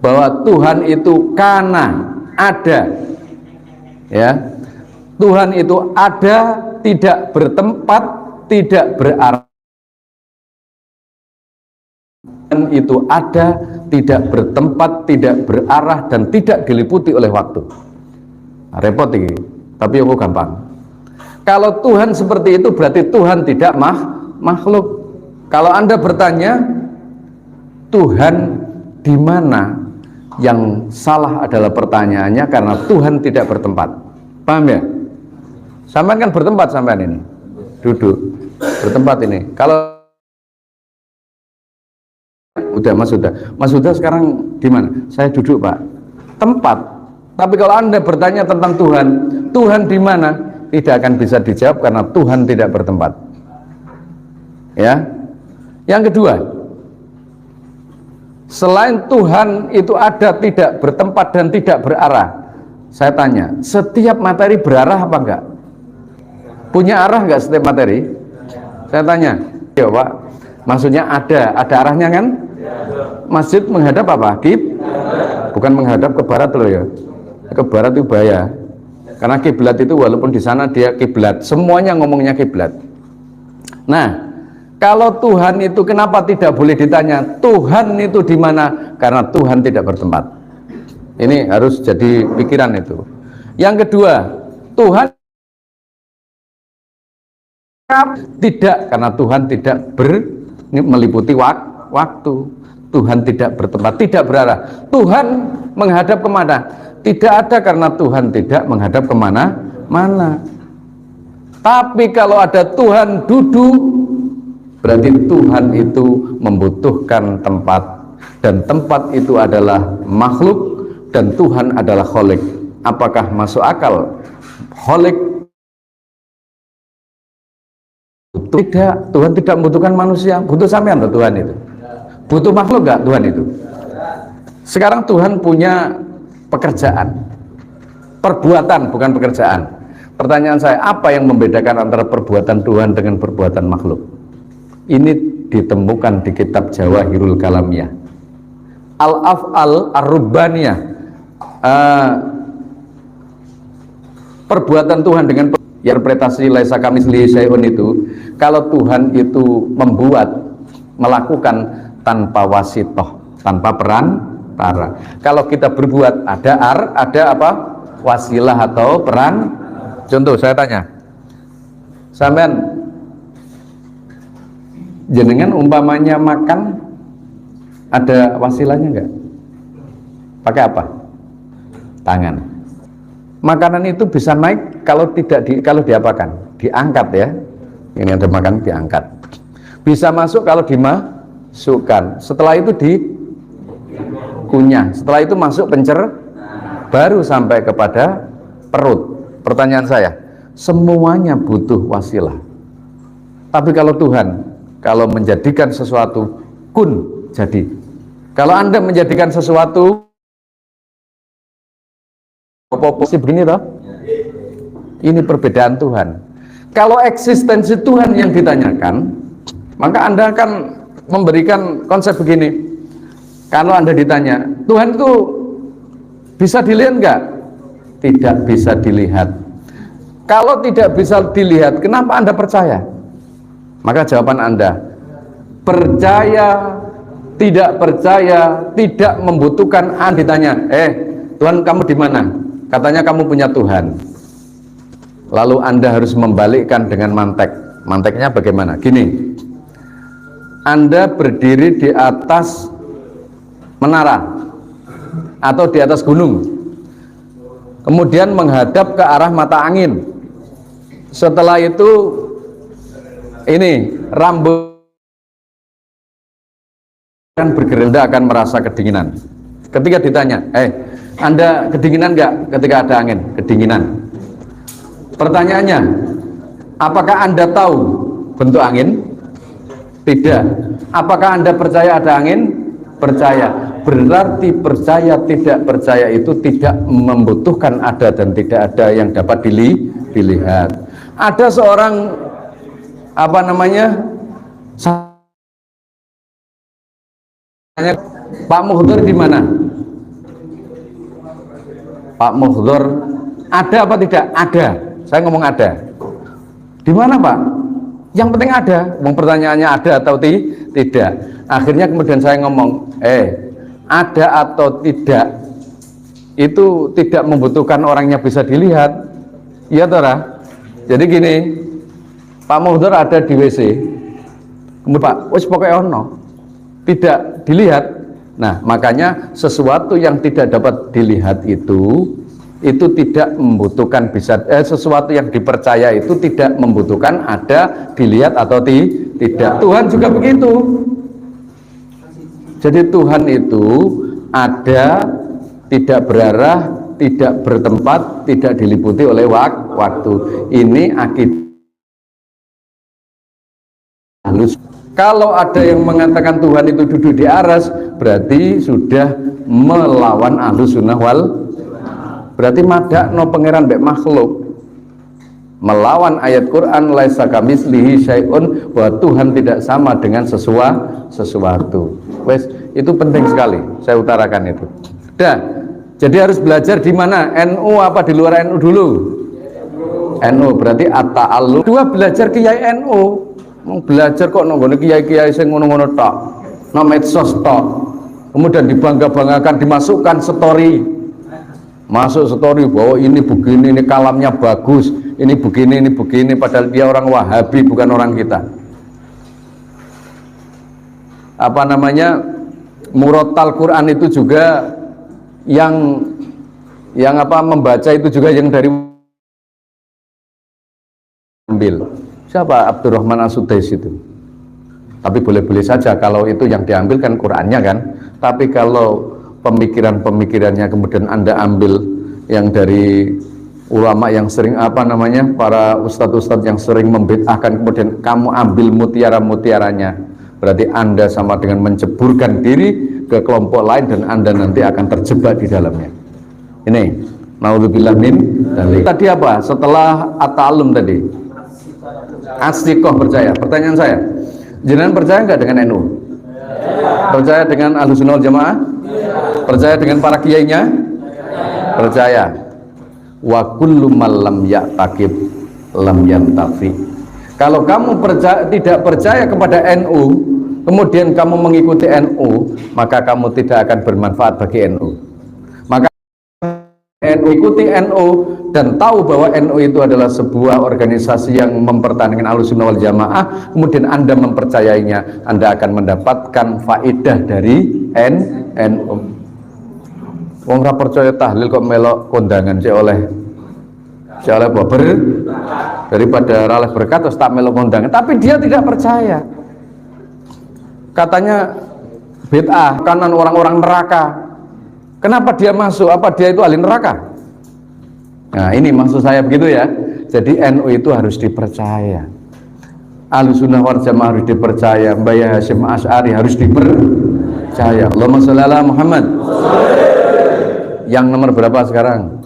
A: bahwa Tuhan itu kana, ada ya. Tuhan itu ada, tidak bertempat, tidak berarah. Itu ada, tidak bertempat, tidak berarah, dan tidak diliputi oleh waktu. Nah, repot ini, tapi aku gampang. Kalau Tuhan seperti itu berarti Tuhan tidak makhluk. Kalau Anda bertanya Tuhan di mana, yang salah adalah pertanyaannya, karena Tuhan tidak bertempat. Paham ya? Sampean kan bertempat, sampean ini duduk bertempat ini. Kalau udah Mas Huda sekarang di mana? Saya duduk Pak, tempat. Tapi kalau Anda bertanya tentang Tuhan di mana, tidak akan bisa dijawab karena Tuhan tidak bertempat. Ya. Yang kedua, selain Tuhan itu ada, tidak bertempat dan tidak berarah. Saya tanya, setiap materi berarah apa enggak? Punya arah enggak setiap materi? Saya tanya, ya Pak, maksudnya ada arahnya kan? Masjid menghadap apa? Bukan menghadap ke barat loh ya. Ke barat itu bahaya. Karena kiblat itu walaupun di sana dia kiblat, semuanya ngomongnya kiblat. Nah, kalau Tuhan itu kenapa tidak boleh ditanya Tuhan itu di mana? Karena Tuhan tidak bertempat. Ini harus jadi pikiran itu. Yang kedua, Tuhan tidak, karena Tuhan tidak meliputi waktu. Tuhan tidak bertempat, tidak berarah. Tuhan menghadap kemana? Tidak ada, karena Tuhan tidak menghadap kemana-mana. Tapi kalau ada Tuhan duduk, berarti Tuhan itu membutuhkan tempat. dan tempat itu adalah makhluk dan Tuhan adalah Khalik. Apakah masuk akal Khalik? Tidak, Tuhan tidak membutuhkan manusia. Butuh sampean loh Tuhan itu. Butuh makhluk gak Tuhan itu? Sekarang Tuhan punya pekerjaan, perbuatan, bukan pekerjaan. Pertanyaan saya, apa yang membedakan antara perbuatan Tuhan dengan perbuatan makhluk? Ini ditemukan di kitab Jawahirul Kalamiyah. Al-Af'al Ar-Rubbaniyah, perbuatan Tuhan dengan interpretasi laisa kamitslihi syai'un itu, kalau Tuhan itu membuat, melakukan tanpa wasitoh, tanpa perantara. Kalau kita berbuat ada apa? Wasilah atau peran. Contoh saya tanya, sampean jenengan umpamanya makan ada wasilahnya enggak? Pakai apa? Tangan. Makanan itu bisa naik kalau kalau diapakan? Diangkat ya. Ini ada makan diangkat. Bisa masuk kalau dimasukkan. Setelah itu dikunyah. Setelah itu masuk baru sampai kepada perut. Pertanyaan saya, semuanya butuh wasilah. Tapi kalau Tuhan, kalau menjadikan sesuatu kun jadi. Kalau Anda menjadikan sesuatu begini toh? Ini perbedaan Tuhan. Kalau eksistensi Tuhan yang ditanyakan, maka Anda akan memberikan konsep begini. Kalau Anda ditanya, Tuhan itu bisa dilihat enggak? Tidak bisa dilihat. Kalau tidak bisa dilihat, kenapa Anda percaya? Maka jawaban Anda, percaya, tidak membutuhkan. Anda ditanya, Tuhan kamu di mana? Katanya kamu punya Tuhan. Lalu Anda harus membalikkan dengan mantek. Manteknya bagaimana? Gini, Anda berdiri di atas menara atau di atas gunung, kemudian menghadap ke arah mata angin. Setelah itu ini rambut akan bergerak, Anda akan merasa kedinginan. Ketika ditanya, Anda kedinginan enggak ketika ada angin? Kedinginan. Pertanyaannya, apakah Anda tahu bentuk angin? Tidak. Apakah Anda percaya ada angin? Percaya. Berarti percaya tidak percaya itu tidak membutuhkan ada dan tidak ada yang dapat dilihat. Ada seorang Pak Muhdor di mana? Pak Muhdor ada apa tidak? Ada. Saya ngomong ada. Di mana Pak? Yang penting ada. Pertanyaannya ada atau tidak. Akhirnya kemudian saya ngomong, ada atau tidak itu tidak membutuhkan orangnya bisa dilihat. Iya Tora. Jadi gini, Pak Muhdor ada di WC. Kemudian Pak, wis pokoknya ono. Tidak dilihat. Nah, makanya sesuatu yang tidak dapat dilihat itu tidak membutuhkan sesuatu yang dipercaya itu tidak membutuhkan ada dilihat atau tidak. Tuhan juga begitu. Jadi Tuhan itu ada, tidak berarah, tidak bertempat, tidak diliputi oleh waktu. Ini akidah halus. Kalau ada yang mengatakan Tuhan itu duduk di aras, berarti sudah melawan Ahlus Sunnah wal. Berarti madakno pangeran mbek makhluk, melawan ayat Quran laisa kamitslihi syai'un, bahwa Tuhan tidak sama dengan sesuatu. Wes, itu penting sekali saya utarakan itu. Jadi harus belajar di mana? NU apa di luar NU dulu? NU berarti at-ta'allum. Dua, belajar kiai NU. Belajar kok nonggone kiai-kiai sing ngono-ngono tok. Nang medsos tok. Kemudian dibangga-banggakan, dimasukkan story. Masuk story bahwa ini begini, ini kalamnya bagus, ini begini, padahal dia orang Wahabi, bukan orang kita. Murotal Quran itu juga yang membaca itu juga yang dari ambil. Siapa? Abdurrahman As-Sudais itu. Tapi boleh-boleh saja kalau itu yang diambil kan Qurannya kan. Tapi kalau pemikiran-pemikirannya kemudian Anda ambil yang dari ulama yang sering para ustadz-ustadz yang sering membid'ahkan, kemudian kamu ambil mutiara-mutiaranya, berarti Anda sama dengan menceburkan diri ke kelompok lain dan Anda nanti akan terjebak di dalamnya. Ini naudzubillah min dzalik. Tadi apa? Setelah at-ta'allum tadi, as-siqah percaya. Pertanyaan saya, jenengan percaya nggak dengan NU? Percaya dengan Ahlussunnah wal Jamaah? Percaya dengan para kiainya? Percaya. Wa kullu man lam ya'taqib lam yantafi. Kalau kamu tidak percaya kepada NU, kemudian kamu mengikuti NU, maka kamu tidak akan bermanfaat bagi NU. Maka NU ikuti NU dan tahu bahwa NU itu adalah sebuah organisasi yang mempertahankan Ahlussunnah wal Jamaah, kemudian Anda mempercayainya, Anda akan mendapatkan faedah dari NU. Wong ra percaya tahlil kok melok kondangan cek oleh baber daripada raleh berkat terus tak melok kondangan, tapi dia tidak percaya. Katanya bid'ah, kanan orang-orang neraka. Kenapa dia masuk? Apa dia itu ahli neraka? Nah, ini maksud saya begitu ya. Jadi NU itu harus dipercaya. Ahlussunnah wal Jamaah harus dipercaya. Mbah Hasyim Asy'ari harus dipercaya. Allahumma sholli ala Muhammad. Yang nomor berapa sekarang?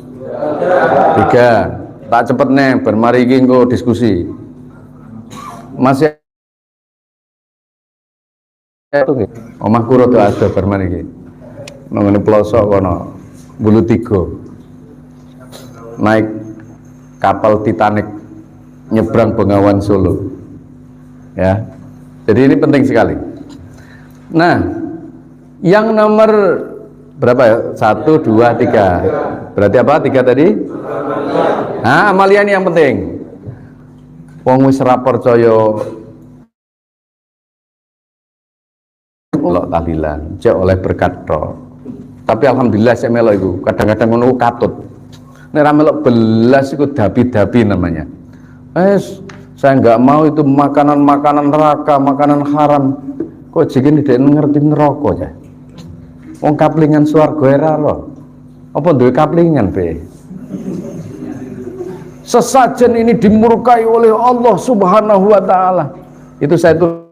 A: 3. Tak cepet nih, bermari iki engko diskusi. Masih omahku rada ada bermari iki. Nang ngene pelosok kono, Bulu Tigo. Naik kapal Titanic nyebrang Bengawan Solo. Ya. Jadi ini penting sekali. Nah, yang nomor berapa ya? 1, 2, 3. Berarti apa? 3 tadi? Nah, amalia ini yang penting. Wong wis ora percaya melok tahlilan, cek oleh berkat tok. Tapi alhamdulillah saya melok iku. Kadang-kadang ngono katut. Nek ra melok belas iku dapi-dapi namanya. Saya nggak mau itu makanan-makanan neraka, makanan haram. Kok jegene dhek ngerti neraka ya? Wong kaplingan swarga era loh. Apa duwe kaplingan be? Sesajen ini dimurkai oleh Allah Subhanahu wa taala. Itu saya tulis.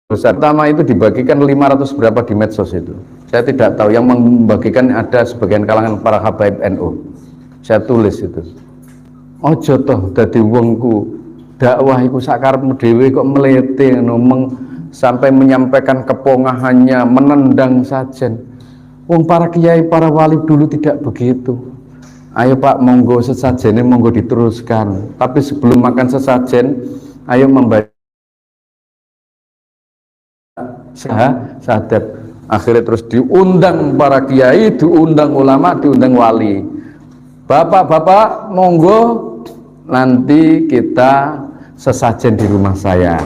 A: Pertama itu dibagikan 500 berapa di medsos itu. Saya tidak tahu, yang membagikan ada sebagian kalangan para habaib NU. Saya tulis itu. Ojo toh dadi wongku dakwah iku sakarepmu dhewe kok melete ngono sampai menyampaikan kepongahannya, menendang sajen. Wong para kiai, para wali dulu tidak begitu. Ayo Pak, monggo sesajennya monggo diteruskan. Tapi sebelum makan sesajen, ayo membaca syahadat. Akhirnya terus diundang para kiai, diundang ulama, diundang wali. Bapak-bapak, monggo nanti kita sesajen di rumah saya.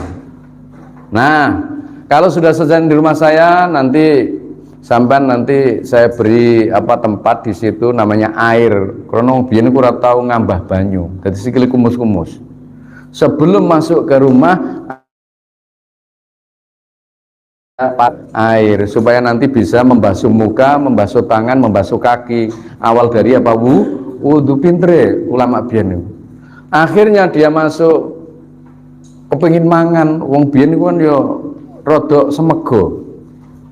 A: Nah, kalau sudah sesajen di rumah saya, nanti saya beri tempat di situ namanya air. Karena biyen aku ora tau ngambah banyu. Dadi sikile kumus-kumus. Sebelum masuk ke rumah air supaya nanti bisa membasuh muka, membasuh tangan, membasuh kaki. Awal dari wudu pintre ulama biyen. Akhirnya dia masuk kepengin mangan, wong biyen iku kan yo rada semego.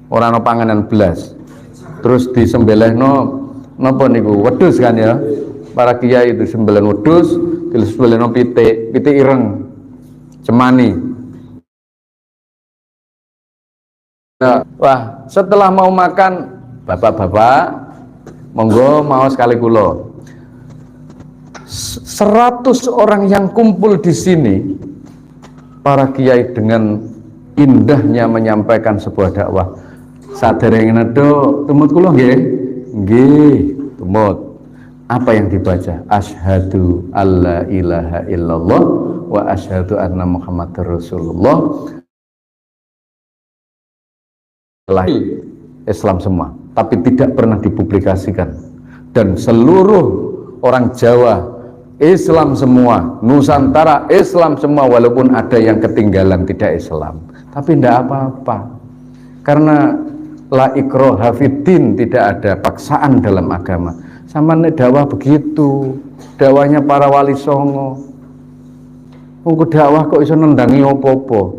A: Ora ana panganan blas. Terus disembelihno napa niku? Wedhus kan ya. Para kiai itu sembelih wedhus, disembelihno pitik ireng. Cemani. Nah, wah, setelah mau makan, bapak-bapak, monggo mau sekali kula. 100 orang yang kumpul di sini, para kiai dengan indahnya menyampaikan sebuah dakwah. Saderenge nedho tumut kula nggih. Nggih, tumut. Apa yang dibaca? Asyhadu alla ilaha illallah wa asyhadu anna Muhammadar Rasulullah. Islam semua, tapi tidak pernah dipublikasikan. Dan seluruh orang Jawa Islam semua, Nusantara Islam semua, walaupun ada yang ketinggalan tidak Islam, tapi tidak apa-apa. Karena la ikraha fiddin, tidak ada paksaan dalam agama. Sama nek dakwah begitu, dakwahnya para wali songo. Wong dakwah kok iso nendangi opo-opo.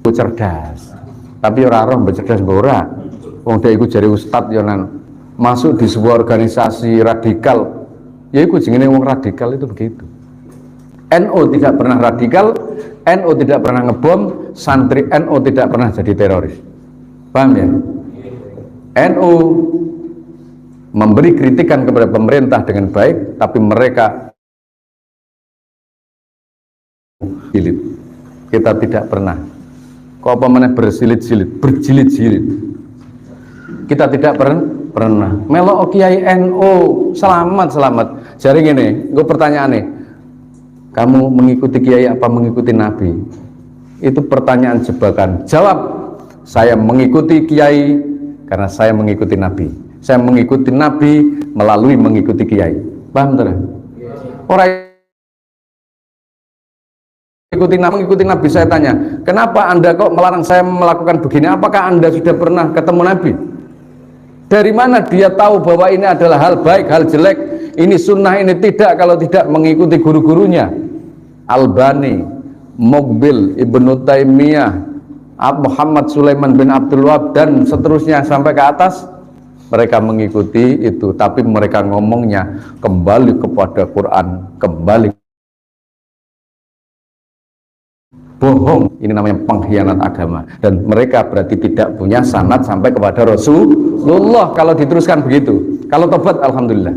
A: Cerdas. Tapi ora roh mbok cerdas mbok ora. Wong dhek iku jare ustad yo nan masuk di sebuah organisasi radikal. Ya iku jenenge wong radikal itu begitu. NU tidak pernah radikal, NU tidak pernah ngebom, santri NU tidak pernah jadi teroris. Paham ya? NU memberi kritikan kepada pemerintah dengan baik, tapi mereka jilid. Kita tidak pernah. Kok apa mana bersilit-silit, berjilid-jilid. Kita tidak pernah. Melo kiai NU selamat. Jari gini, gue pertanyaan nih. Kamu mengikuti kiai apa mengikuti nabi? Itu pertanyaan jebakan. Jawab, saya mengikuti kiai karena saya mengikuti nabi. Saya mengikuti nabi melalui mengikuti kiai. Paham tidak? Orang mengikuti nabi, saya tanya, kenapa anda kok melarang saya melakukan begini? Apakah anda sudah pernah ketemu nabi? Dari mana dia tahu bahwa ini adalah hal baik, hal jelek, ini sunnah, ini tidak, kalau tidak mengikuti guru-gurunya? Albani, Muqbil, Ibnu Taimiyah, Muhammad Sulaiman bin Abdul Wahab, dan seterusnya sampai ke atas. Mereka mengikuti itu, tapi mereka ngomongnya kembali kepada Quran, kembali bohong. Ini namanya pengkhianat agama, dan mereka berarti tidak punya sanad sampai kepada Rasulullah kalau diteruskan begitu. Kalau tobat alhamdulillah.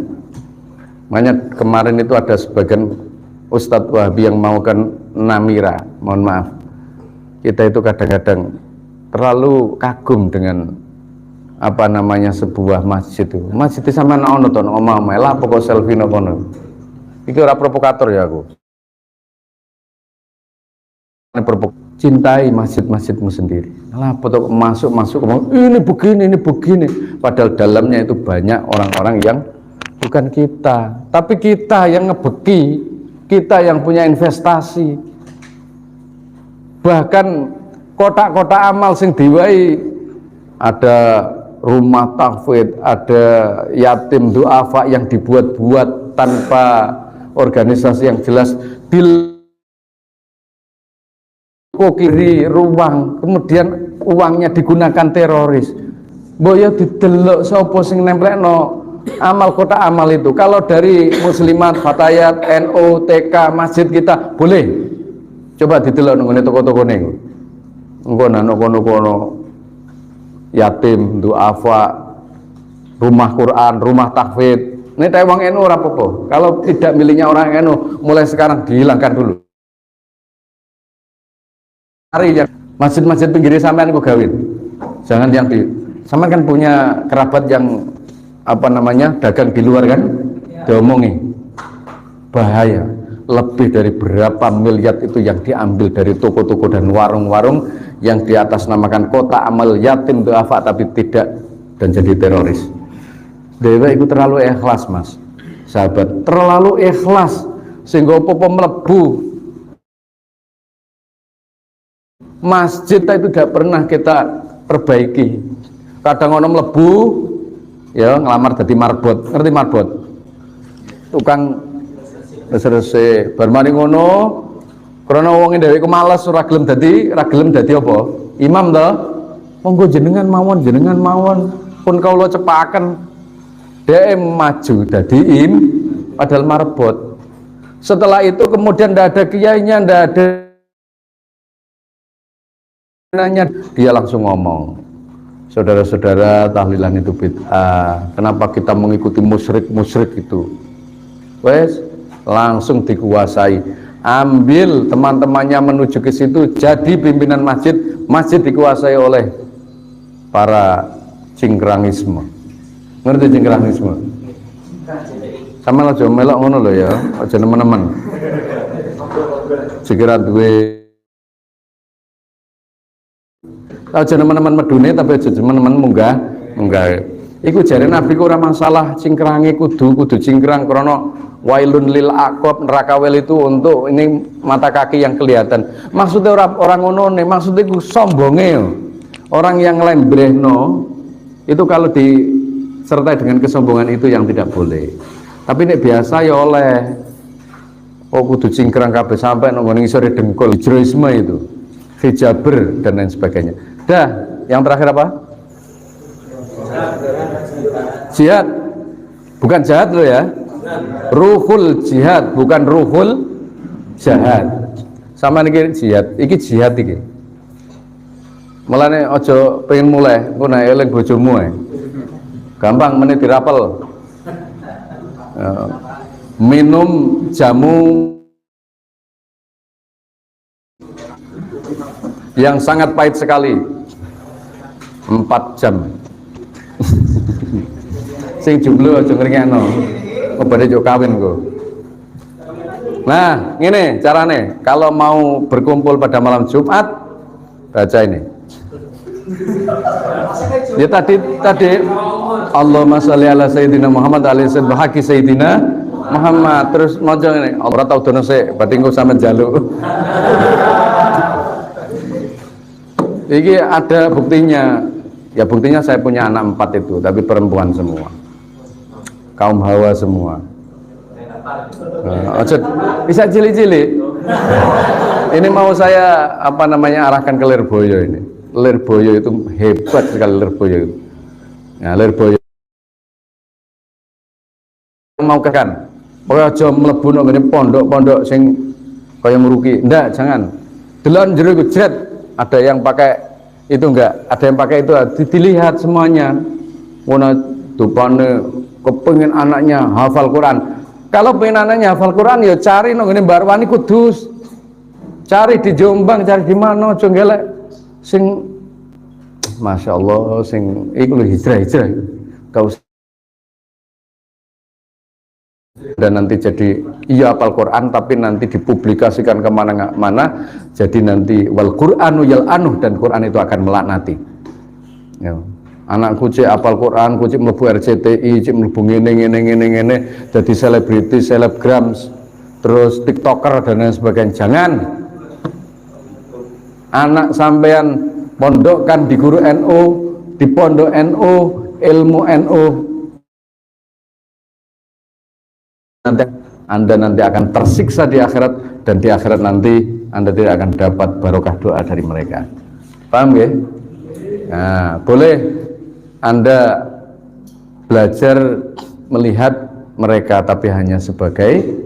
A: Makanya kemarin itu ada sebagian Ustadz Wahabi yang maukan namira, mohon maaf, kita itu kadang-kadang terlalu kagum dengan apa namanya sebuah masjid itu. Masjid itu sama ono to omah-omah lah pokok selfie nopo. Iki ora provokator ya aku. Cintai masjid-masjidmu sendiri. Lah foto masuk ngomong ini begini. Padahal dalamnya itu banyak orang-orang yang bukan kita, tapi kita yang ngebeki, kita yang punya investasi. Bahkan kotak-kotak amal sing diwai, ada rumah tahfidz, ada yatim duafa yang dibuat-buat tanpa organisasi yang jelas, kiri ruang, kemudian uangnya digunakan teroris. Boyo didelok sapa sing nemplekno amal kotak amal itu. Kalau dari muslimat, fatayat, NU, TK, masjid kita boleh. Coba didelok nang toko-toko niku. Engko nang kono-kono yatim, duafa, rumah Quran, rumah tahfidz. Ini tewang NU ora apa-apa. Kalau tidak miliknya orang NU, mulai sekarang dihilangkan dulu. Hari yang masjid-masjid pinggir sampean ku gawin. Jangan yang di sampean kan punya kerabat yang apa namanya dagang di luar kan, diomongi bahaya. Lebih dari berapa miliar itu yang diambil dari toko-toko dan warung-warung yang di atas namakan kota amal yatim duafa tapi tidak, dan jadi teroris. Dewa itu terlalu ikhlas mas, sahabat, terlalu ikhlas sehingga apa-apa melebu. Masjid itu tidak pernah kita perbaiki. Kadang ono mlebu ya ngelamar jadi marbot, ngerti marbot? Tukang resese bar mari ngono krana wong dhewe ku males ora gelem dadi apa? Imam to. Monggo jenengan mawon pun kawula cepaken. Dhek maju dadi padahal marbot. Setelah itu kemudian ndak ada kiainya, ndak ada nanya, dia langsung ngomong, saudara-saudara, tahlilan itu bid'ah. Kenapa kita mengikuti musyrik itu? Wes langsung dikuasai. Ambil teman-temannya menuju ke situ, jadi pimpinan masjid. Masjid dikuasai oleh para cingkrangisme. Ngerti cingkrangisme? Sama aja melok ngono lho ya, aja nemen-nemen. Sekira duwe aja teman-teman medune tapi aja teman-teman munggah. Iku jare Nabi ku ora masalah cingkrange kudu cingkrang krana wailun lil aqab, neraka wel itu untuk ini mata kaki yang kelihatan. Maksudnya orang ngono nih, maksudnya ku sombonge. Orang yang lembrehno itu kalau disertai dengan kesombongan itu yang tidak boleh. Tapi nek biasa ya oleh. Oh kudu cingkrang kabeh sampai nang ngisore dengkul, hijroisme itu. Hijaber dan lain sebagainya. Dah, yang terakhir apa? Jihad. Bukan jahat lo ya. Ruhul jihad, bukan ruhul jahat. Sama niki jihad, iki jihad iki. Mulane aja pengen mulai, engko nek eling bojomu ae. Gampang meneh dirapel. Minum jamu yang sangat pahit sekali 4 jam. Sing jomblo aja ngrengekno. Obane yo kawin kok. Nah, ngene carane. Kalau mau berkumpul pada malam Jumat, baca ini. Ya tadi Allahumma sholli ala sayyidina Muhammad alaihi sayyidina Muhammad, terus maca ngene. Ora tau dono sik, berarti engko sampe njaluk. Iki ada buktinya. Ya buktinya saya punya anak 4 itu, tapi perempuan semua. Kaum Hawa semua. Bisa cilik-cilik. Ini mau saya arahkan ke Lirboyo ini. Lirboyo itu hebat sekali Lirboyo itu. Nah, Lirboyo mau kan. Ora aja mlebu nang ngene pondok-pondok sing kaya muruki. Ndak, jangan. Delon jero iku jret. Ada yang pakai itu enggak, ada yang pakai itu dilihat semuanya. Ngono dupane kepengin anaknya hafal Quran. Kalau pengen anaknya hafal Quran ya cari nang ngene Barwani Kudus. Cari di Jombang, cari di mana aja ngelek sing Masya Allah sing iku lho hijrah-hijrah. Kau dan nanti jadi iya hafal Quran tapi nanti dipublikasikan kemana-mana, jadi nanti wal Qur'anu yal'anuh, dan Quran itu akan melaknati. Ya. Anakku cek hafal Quran, ku cek mlebu RCTI, cek mlebu ngene, jadi selebriti, selebgram, terus tiktoker dan lain sebagainya. Jangan. Anak sampean pondokkan di guru NU, di pondok NU, ilmu NU. Anda nanti akan tersiksa di akhirat, dan di akhirat nanti Anda tidak akan dapat barokah doa dari mereka. Paham ya? Nah, boleh Anda belajar melihat mereka tapi hanya sebagai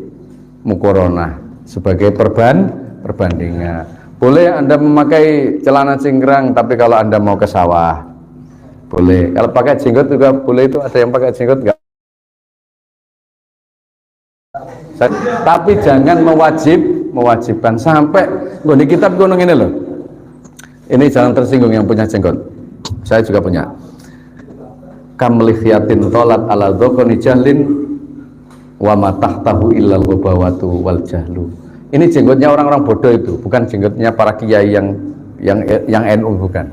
A: mukoronah, sebagai perbandingan. Boleh Anda memakai celana cingkrang tapi kalau Anda mau ke sawah boleh. Kalau pakai jenggot juga boleh, itu ada yang pakai jenggot enggak? Tapi jangan mewajibkan sampai di kitab gunung ini loh. Ini jangan tersinggung yang punya jenggot. Saya juga punya. Kamlihiyatin tolat ala dzokoni jahlin wa matahtahu illal ghubawatu wal jahlu. Ini jenggotnya orang-orang bodoh itu, bukan jenggotnya para kiai yang NU, bukan.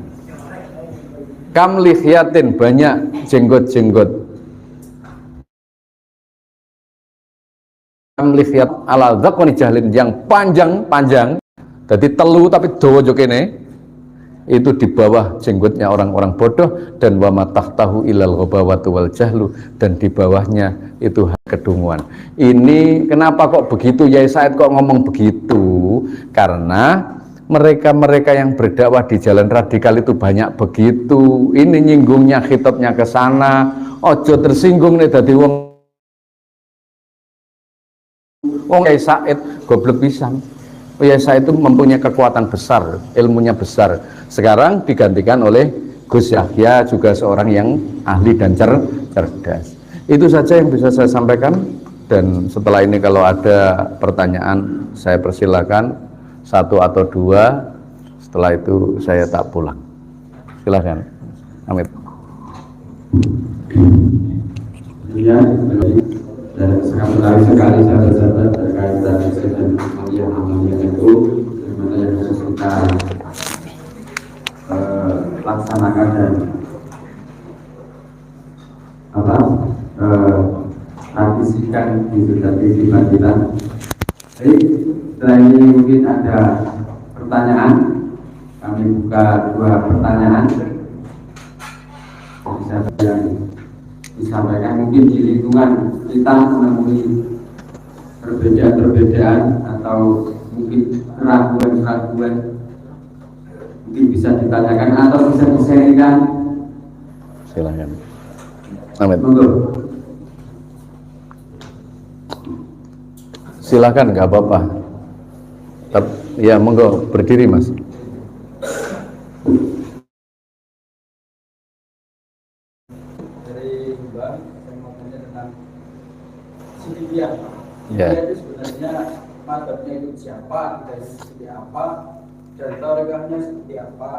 A: Kamlihiyatin, banyak jenggot-jenggot. Lihat ala dzakoni jahlin, yang panjang, jadi telu tapi dawa jo kene, itu di bawah jenggotnya orang-orang bodoh, dan wa matahtahu ilal ghabawatu wal jahlu, dan di bawahnya itu kedunguan. Ini kenapa kok begitu Yai Said kok ngomong begitu? Karena mereka-mereka yang berdakwah di jalan radikal itu banyak begitu. Ini nyinggungnya, khitabnya ke sana. Ojo tersinggung nih dadi wong Yai Said goblok pisan. Yai Said itu mempunyai kekuatan besar, ilmunya besar. Sekarang digantikan oleh Gus Yahya, juga seorang yang ahli dan cerdas. Itu saja yang bisa saya sampaikan, dan setelah ini kalau ada pertanyaan saya persilakan, 1 atau 2. Setelah itu saya tak pulang. Silakan. Amit.
B: Ya, dan sangat menarik sekali sahabat-sahabat terkait tradisi dan amalia itu, dimana yang harus kita laksanakan dan tradisikan di kehidupan kita. Jadi setelah ini mungkin ada pertanyaan, kami buka dua pertanyaan yang disampaikan. Mungkin di lingkungan kita menemui perbedaan-perbedaan atau mungkin keraguan-keraguan, mungkin bisa ditanyakan atau bisa disampaikan.
A: Silakan. Amin.
B: Monggo.
A: Silakan, nggak apa-apa. Ya, monggo berdiri, Mas.
C: Dari Mbak, saya mau tanya tentang Sidikiyah.
A: Ya.
C: Sidikiyah itu sebenarnya madhabnya itu siapa, dari seperti apa, dan tarekahnya seperti apa.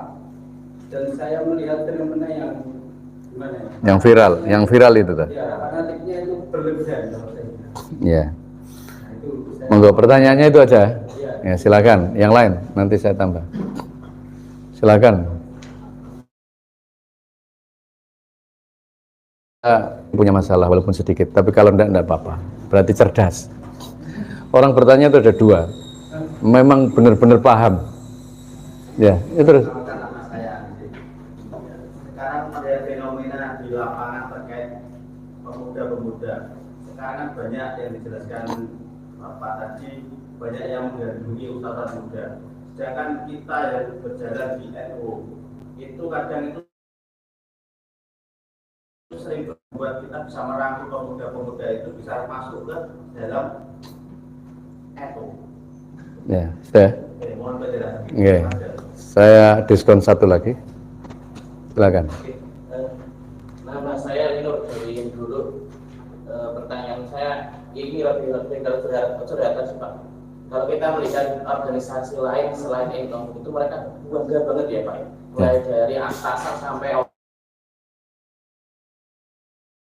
C: Dan saya melihat fenomena yang gimana ya?
A: Yang viral itu tuh.
C: Ya, fanatiknya itu berlebihan.
A: Ya.
C: Nah, itu saya,
A: Monggo, pertanyaannya itu aja.
C: ya,
A: Ya, silakan. Yang lain nanti saya tambah. Silakan. Punya masalah walaupun sedikit, tapi kalau enggak apa-apa. Berarti cerdas. Orang bertanya itu ada dua. Memang benar-benar paham. Ya, itu terus.
D: Nama saya sekarang ada fenomena di lapangan terkait pemuda-pemuda. Sekarang banyak yang dijelaskan Bapak tadi, banyak yang menggandrungi ustadz muda. Sedangkan kita yang berjalan di NU itu kadang itu sering membuat kita bisa merangkul pemuda-pemuda itu bisa masuk ke dalam NU.
A: Ya, sudah.
D: Mohon penjelasan.
A: Oke. Saya diskon satu lagi. Silakan.
E: Nama saya Nur dari dulu. Pertanyaan saya ini lebih curhatan sih Pak. Kalau kita melihat organisasi lain selain NU itu mereka bangga banget ya Pak. Mulai dari atasan sampai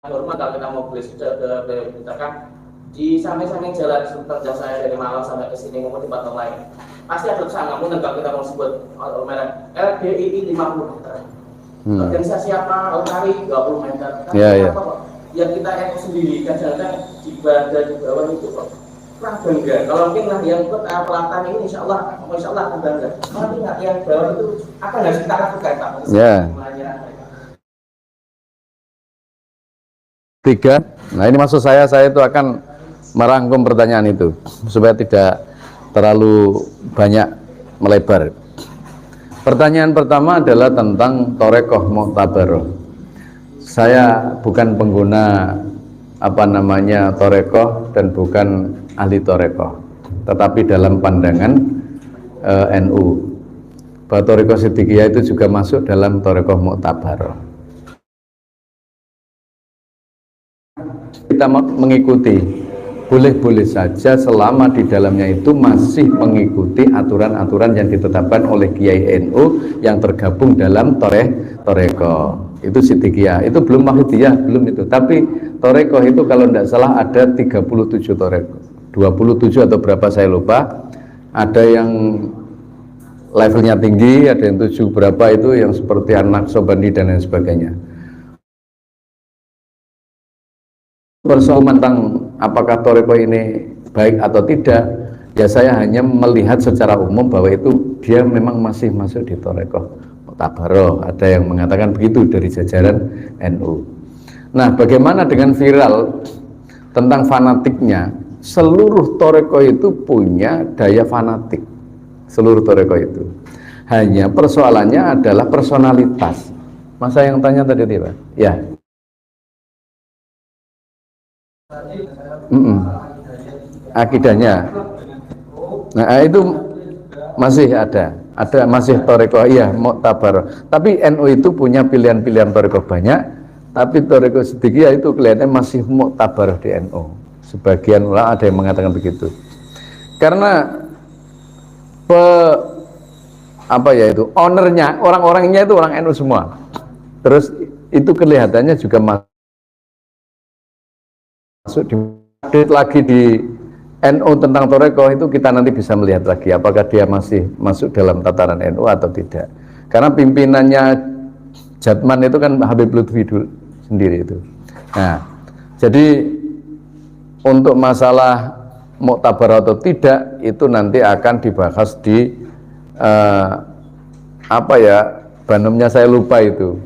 E: normal. Kalau kita mau beli sudah misalkan di samping-samping jalan seperti saya dari Malang sampai ke sini maupun di tempat lain pasti ada tulisan namun kalau kita mau sebut merek LDII 50 meter, organisasi apa Otari 20 meter.
A: Iya.
E: Yang kita NU sendiri kadang-kadang di bawah itu kok kurang bangga. Kalau mungkin yang ikut pelatihan ini insya Allah akan bangga. Tapi yang bawah itu apa yang harus kita lakukan Pak?
A: Ya. Tiga. Nah, ini maksud saya itu akan merangkum pertanyaan itu supaya tidak terlalu banyak melebar. Pertanyaan pertama adalah tentang Thorekoh Mu'tabaroh. Saya bukan pengguna Thorekoh dan bukan ahli Thorekoh, tetapi dalam pandangan NU bahwa Thorekoh Sidikiyah itu juga masuk dalam Thorekoh Mu'tabaroh. Kita mengikuti, boleh-boleh saja selama di dalamnya itu masih mengikuti aturan-aturan yang ditetapkan oleh Kiai NU yang tergabung dalam Thorekoh. Itu Sidikiyah, itu belum Wahidiyah, belum itu. Tapi Thorekoh itu kalau tidak salah ada 37 Thorekoh, 27 atau berapa saya lupa. Ada yang levelnya tinggi, ada yang 7 berapa itu yang seperti anak Sobandi dan lain sebagainya. Persoalan tentang apakah Thorekoh ini baik atau tidak, ya saya hanya melihat secara umum bahwa itu dia memang masih masuk di Thorekoh Mu'tabaroh. Ada yang mengatakan begitu dari jajaran NU. Nah, bagaimana dengan viral tentang fanatiknya? Seluruh Thorekoh itu punya daya fanatik. Seluruh Thorekoh itu. Hanya persoalannya adalah personalitas. Masa yang tanya tadi Pak? Ya. Akidahnya. Nah, itu masih ada masih Thorekoh, iya Mu'tabaroh. Tapi NU itu punya pilihan-pilihan Thorekoh banyak, tapi Thorekoh Sidikiyah itu kelihatannya masih Mu'tabaroh di NU. Sebagian ulama ada yang mengatakan begitu. Karena ownernya, orang-orangnya itu orang NU semua. Terus itu kelihatannya juga masuk lagi di NU tentang Thorekoh itu kita nanti bisa melihat lagi apakah dia masih masuk dalam tataran NU atau tidak. Karena pimpinannya Jatman itu kan Habib Lutfi sendiri itu. Nah, jadi untuk masalah Mu'tabaroh atau tidak itu nanti akan dibahas di apa ya, banomnya saya lupa itu.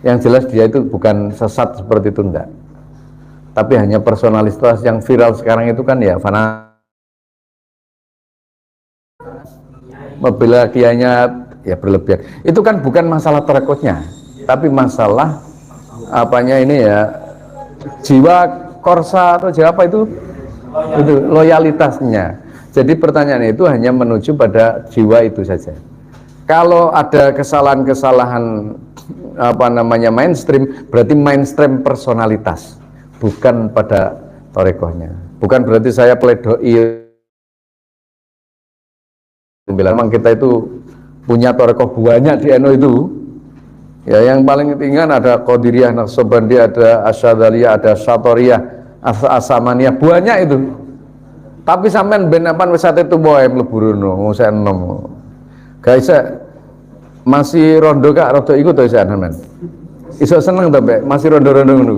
A: Yang jelas dia itu bukan sesat seperti itu, enggak. Tapi hanya personalitas yang viral sekarang itu kan ya membela kiainya ya berlebihan. Itu kan bukan masalah torekotnya, tapi masalah apanya ini ya, jiwa korsa atau jiwa apa itu loyalitasnya. Jadi pertanyaan itu hanya menuju pada jiwa itu saja. Kalau ada kesalahan-kesalahan apa namanya mainstream, berarti mainstream personalitas, bukan pada torekohnya. Bukan berarti saya pledoi. Memang kita itu punya torekoh banyak di NU itu. Ya, yang paling ringan ada Qadiriyah, Naqsabandiyah, ada Asyadzaliyah, ada Syatoriyah, Asamaniyah, banyak itu. Tapi sampean ben apan wis ate tuwa mlebu rono, saya enom. Guys, masih rondo kak, rondo iku to isa sampean. Iso seneng to, Mbak? Masih rondo-rondo ngono.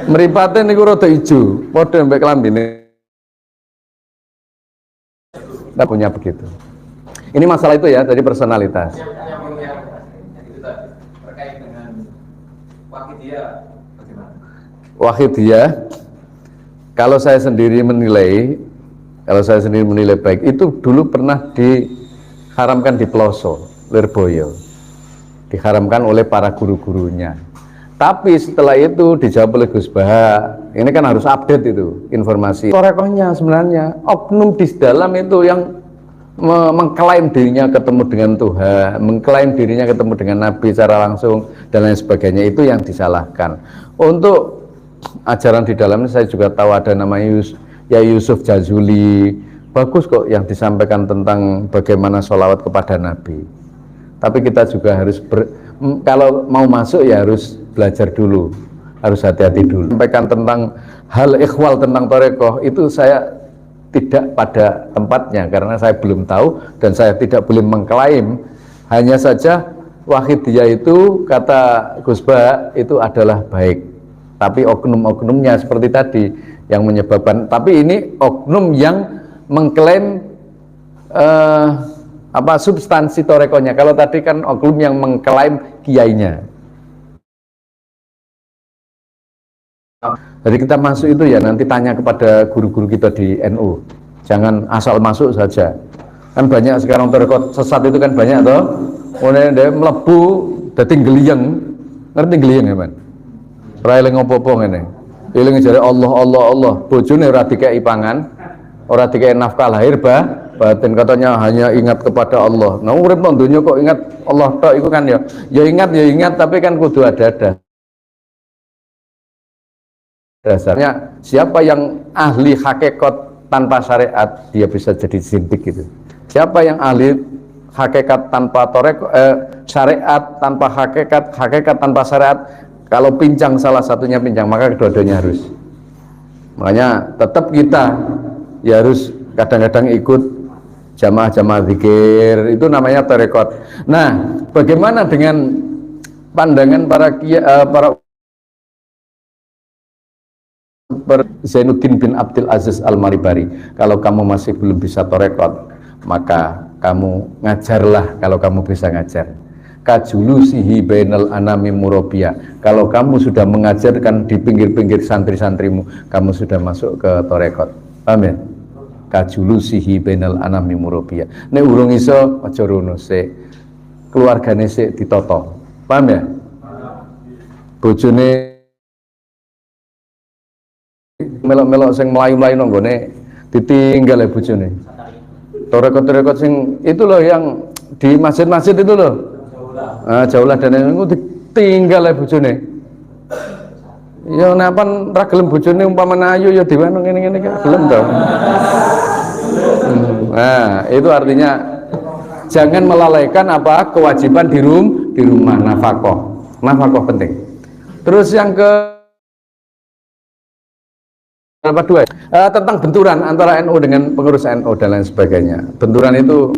A: Mripate niku rada ijo, padha mbek klambine. Nggak punya begitu. Ini masalah itu ya, tadi personalitas.
C: Itu tadi terkait dengan Wahidiyah bagaimana?
A: Wahidiyah, kalau saya sendiri menilai baik, itu dulu pernah diharamkan di Ploso, Lirboyo, diharamkan oleh para guru-gurunya. Tapi setelah itu dijawab oleh Gus Baha. Ini kan harus update itu informasi. Torekohnya sebenarnya oknum di dalam itu yang mengklaim dirinya ketemu dengan Tuhan, mengklaim dirinya ketemu dengan Nabi secara langsung dan lain sebagainya, itu yang disalahkan. Untuk ajaran di dalamnya saya juga tahu ada namanya Yusuf Jazuli, bagus kok yang disampaikan tentang bagaimana sholawat kepada Nabi. Tapi kita juga harus kalau mau masuk ya harus belajar dulu, harus hati-hati dulu. Sampaikan tentang hal ikhwal tentang torekoh itu saya tidak pada tempatnya karena saya belum tahu dan saya tidak boleh mengklaim. Hanya saja Wahidiyah itu kata Gus Ba itu adalah baik, tapi oknum-oknumnya seperti tadi yang menyebabkan. Tapi ini oknum yang mengklaim substansi torekohnya. Kalau tadi kan oknum yang mengklaim kiainya. Jadi kita masuk itu ya nanti tanya kepada guru-guru kita di NU, jangan asal masuk saja. Kan banyak sekarang torekot sesat itu kan banyak toh. Kemudian dia melebu dadi gliyeng. Ngerti gliyeng ya, Man? Ora eling opo-opo ngene. Eling jare Allah, bojone ora dikeki pangan, ora dikeki nafkah lahir batin, katanya hanya ingat kepada Allah. Nah, urip nang donya kok ingat Allah tok iku kan ya ingat tapi kan kudu ada dasarnya. Siapa yang ahli hakikat tanpa syariat, dia bisa jadi zindik gitu. Siapa yang ahli hakikat tanpa syariat tanpa hakikat tanpa syariat, kalau pincang salah satunya pincang, maka kedua-duanya harus. Makanya tetap kita ya harus kadang-kadang ikut jamaah-jamaah zikir, itu namanya tarekat. Nah, bagaimana dengan pandangan para Zainuddin bin Abdul Aziz Al-Maribari, kalau kamu masih belum bisa torekot, maka kamu ngajarlah kalau kamu bisa ngajar. Kajulusihi bainal anami murabbiya, kalau kamu sudah mengajarkan di pinggir-pinggir santri-santrimu, kamu sudah masuk ke torekot. Paham ya? Kajulusihi bainal anami murabbiya. Nek urung iso aja rono sik, keluargane sik ditoto. Paham ya? Bojone melok-melok sing melayu-melayu nang gone ditinggal ya bojone. Torekot-torekot sing itu loh yang di masjid-masjid itu loh. Jauhlah dan itu ditinggal ya bojone. Ya napan ra gelem bojone umpamane ayu ya diwana ngene-ngene gak gelem to. Nah, itu artinya jangan melalaikan kewajiban di rumah, nafkah penting. Terus yang kedua, tentang benturan antara NU dengan pengurus NU dan lain sebagainya. Benturan itu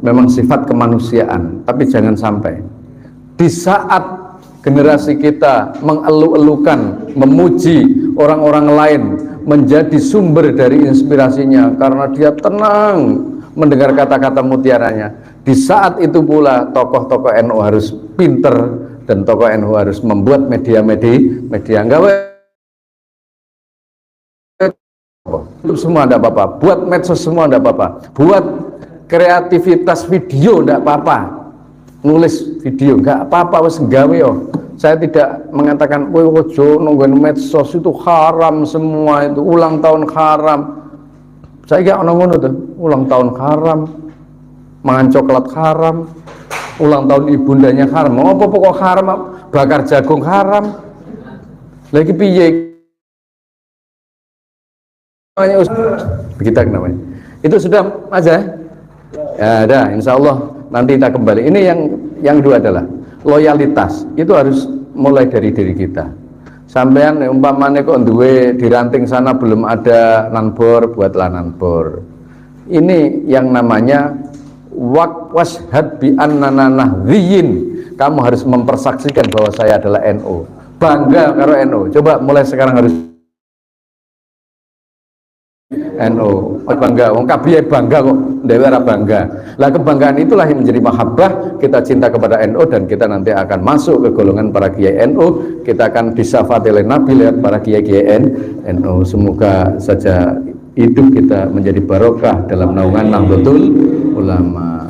A: memang sifat kemanusiaan, tapi jangan sampai di saat generasi kita mengeluh-elukan, memuji orang-orang lain, menjadi sumber dari inspirasinya karena dia tenang, mendengar kata-kata mutiaranya. Di saat itu pula tokoh-tokoh NU harus pinter dan tokoh NU harus membuat media gawe itu semua tidak apa-apa, buat medsos semua tidak apa-apa, buat kreativitas video tidak apa-apa, nulis video nggak apa-apa, wes gawe yo. Saya tidak mengatakan kowe ojo nungguin medsos itu haram semua, itu ulang tahun haram. Saya gak ngono tuh, ulang tahun haram, mangan coklat haram, ulang tahun ibundanya haram. Mau apa pokok haram, bakar jagung haram. Lagi piye? Begitu namanya. Itu sudah aja. Ya, dah, insya Allah nanti kita kembali. Ini yang dua adalah loyalitas. Itu harus mulai dari diri kita. Sampean umpamane kok duwe di ranting sana belum ada nanbor, buatlah nanbor. Ini yang namanya washhad bi annana nahdhiyin. Kamu harus mempersaksikan bahwa saya adalah NU. Bangga karo NU. Coba mulai sekarang harus NU, bangga, wong kabeh bangga kok, dhewe ora bangga. Lah kebanggaan itulah yang menjadi mahabbah, kita cinta kepada NU dan kita nanti akan masuk ke golongan para kiai NU, kita akan disyafaati oleh Nabi lihat para kiai NU. Semoga saja hidup kita menjadi barokah dalam naungan Nahdlatul Ulama.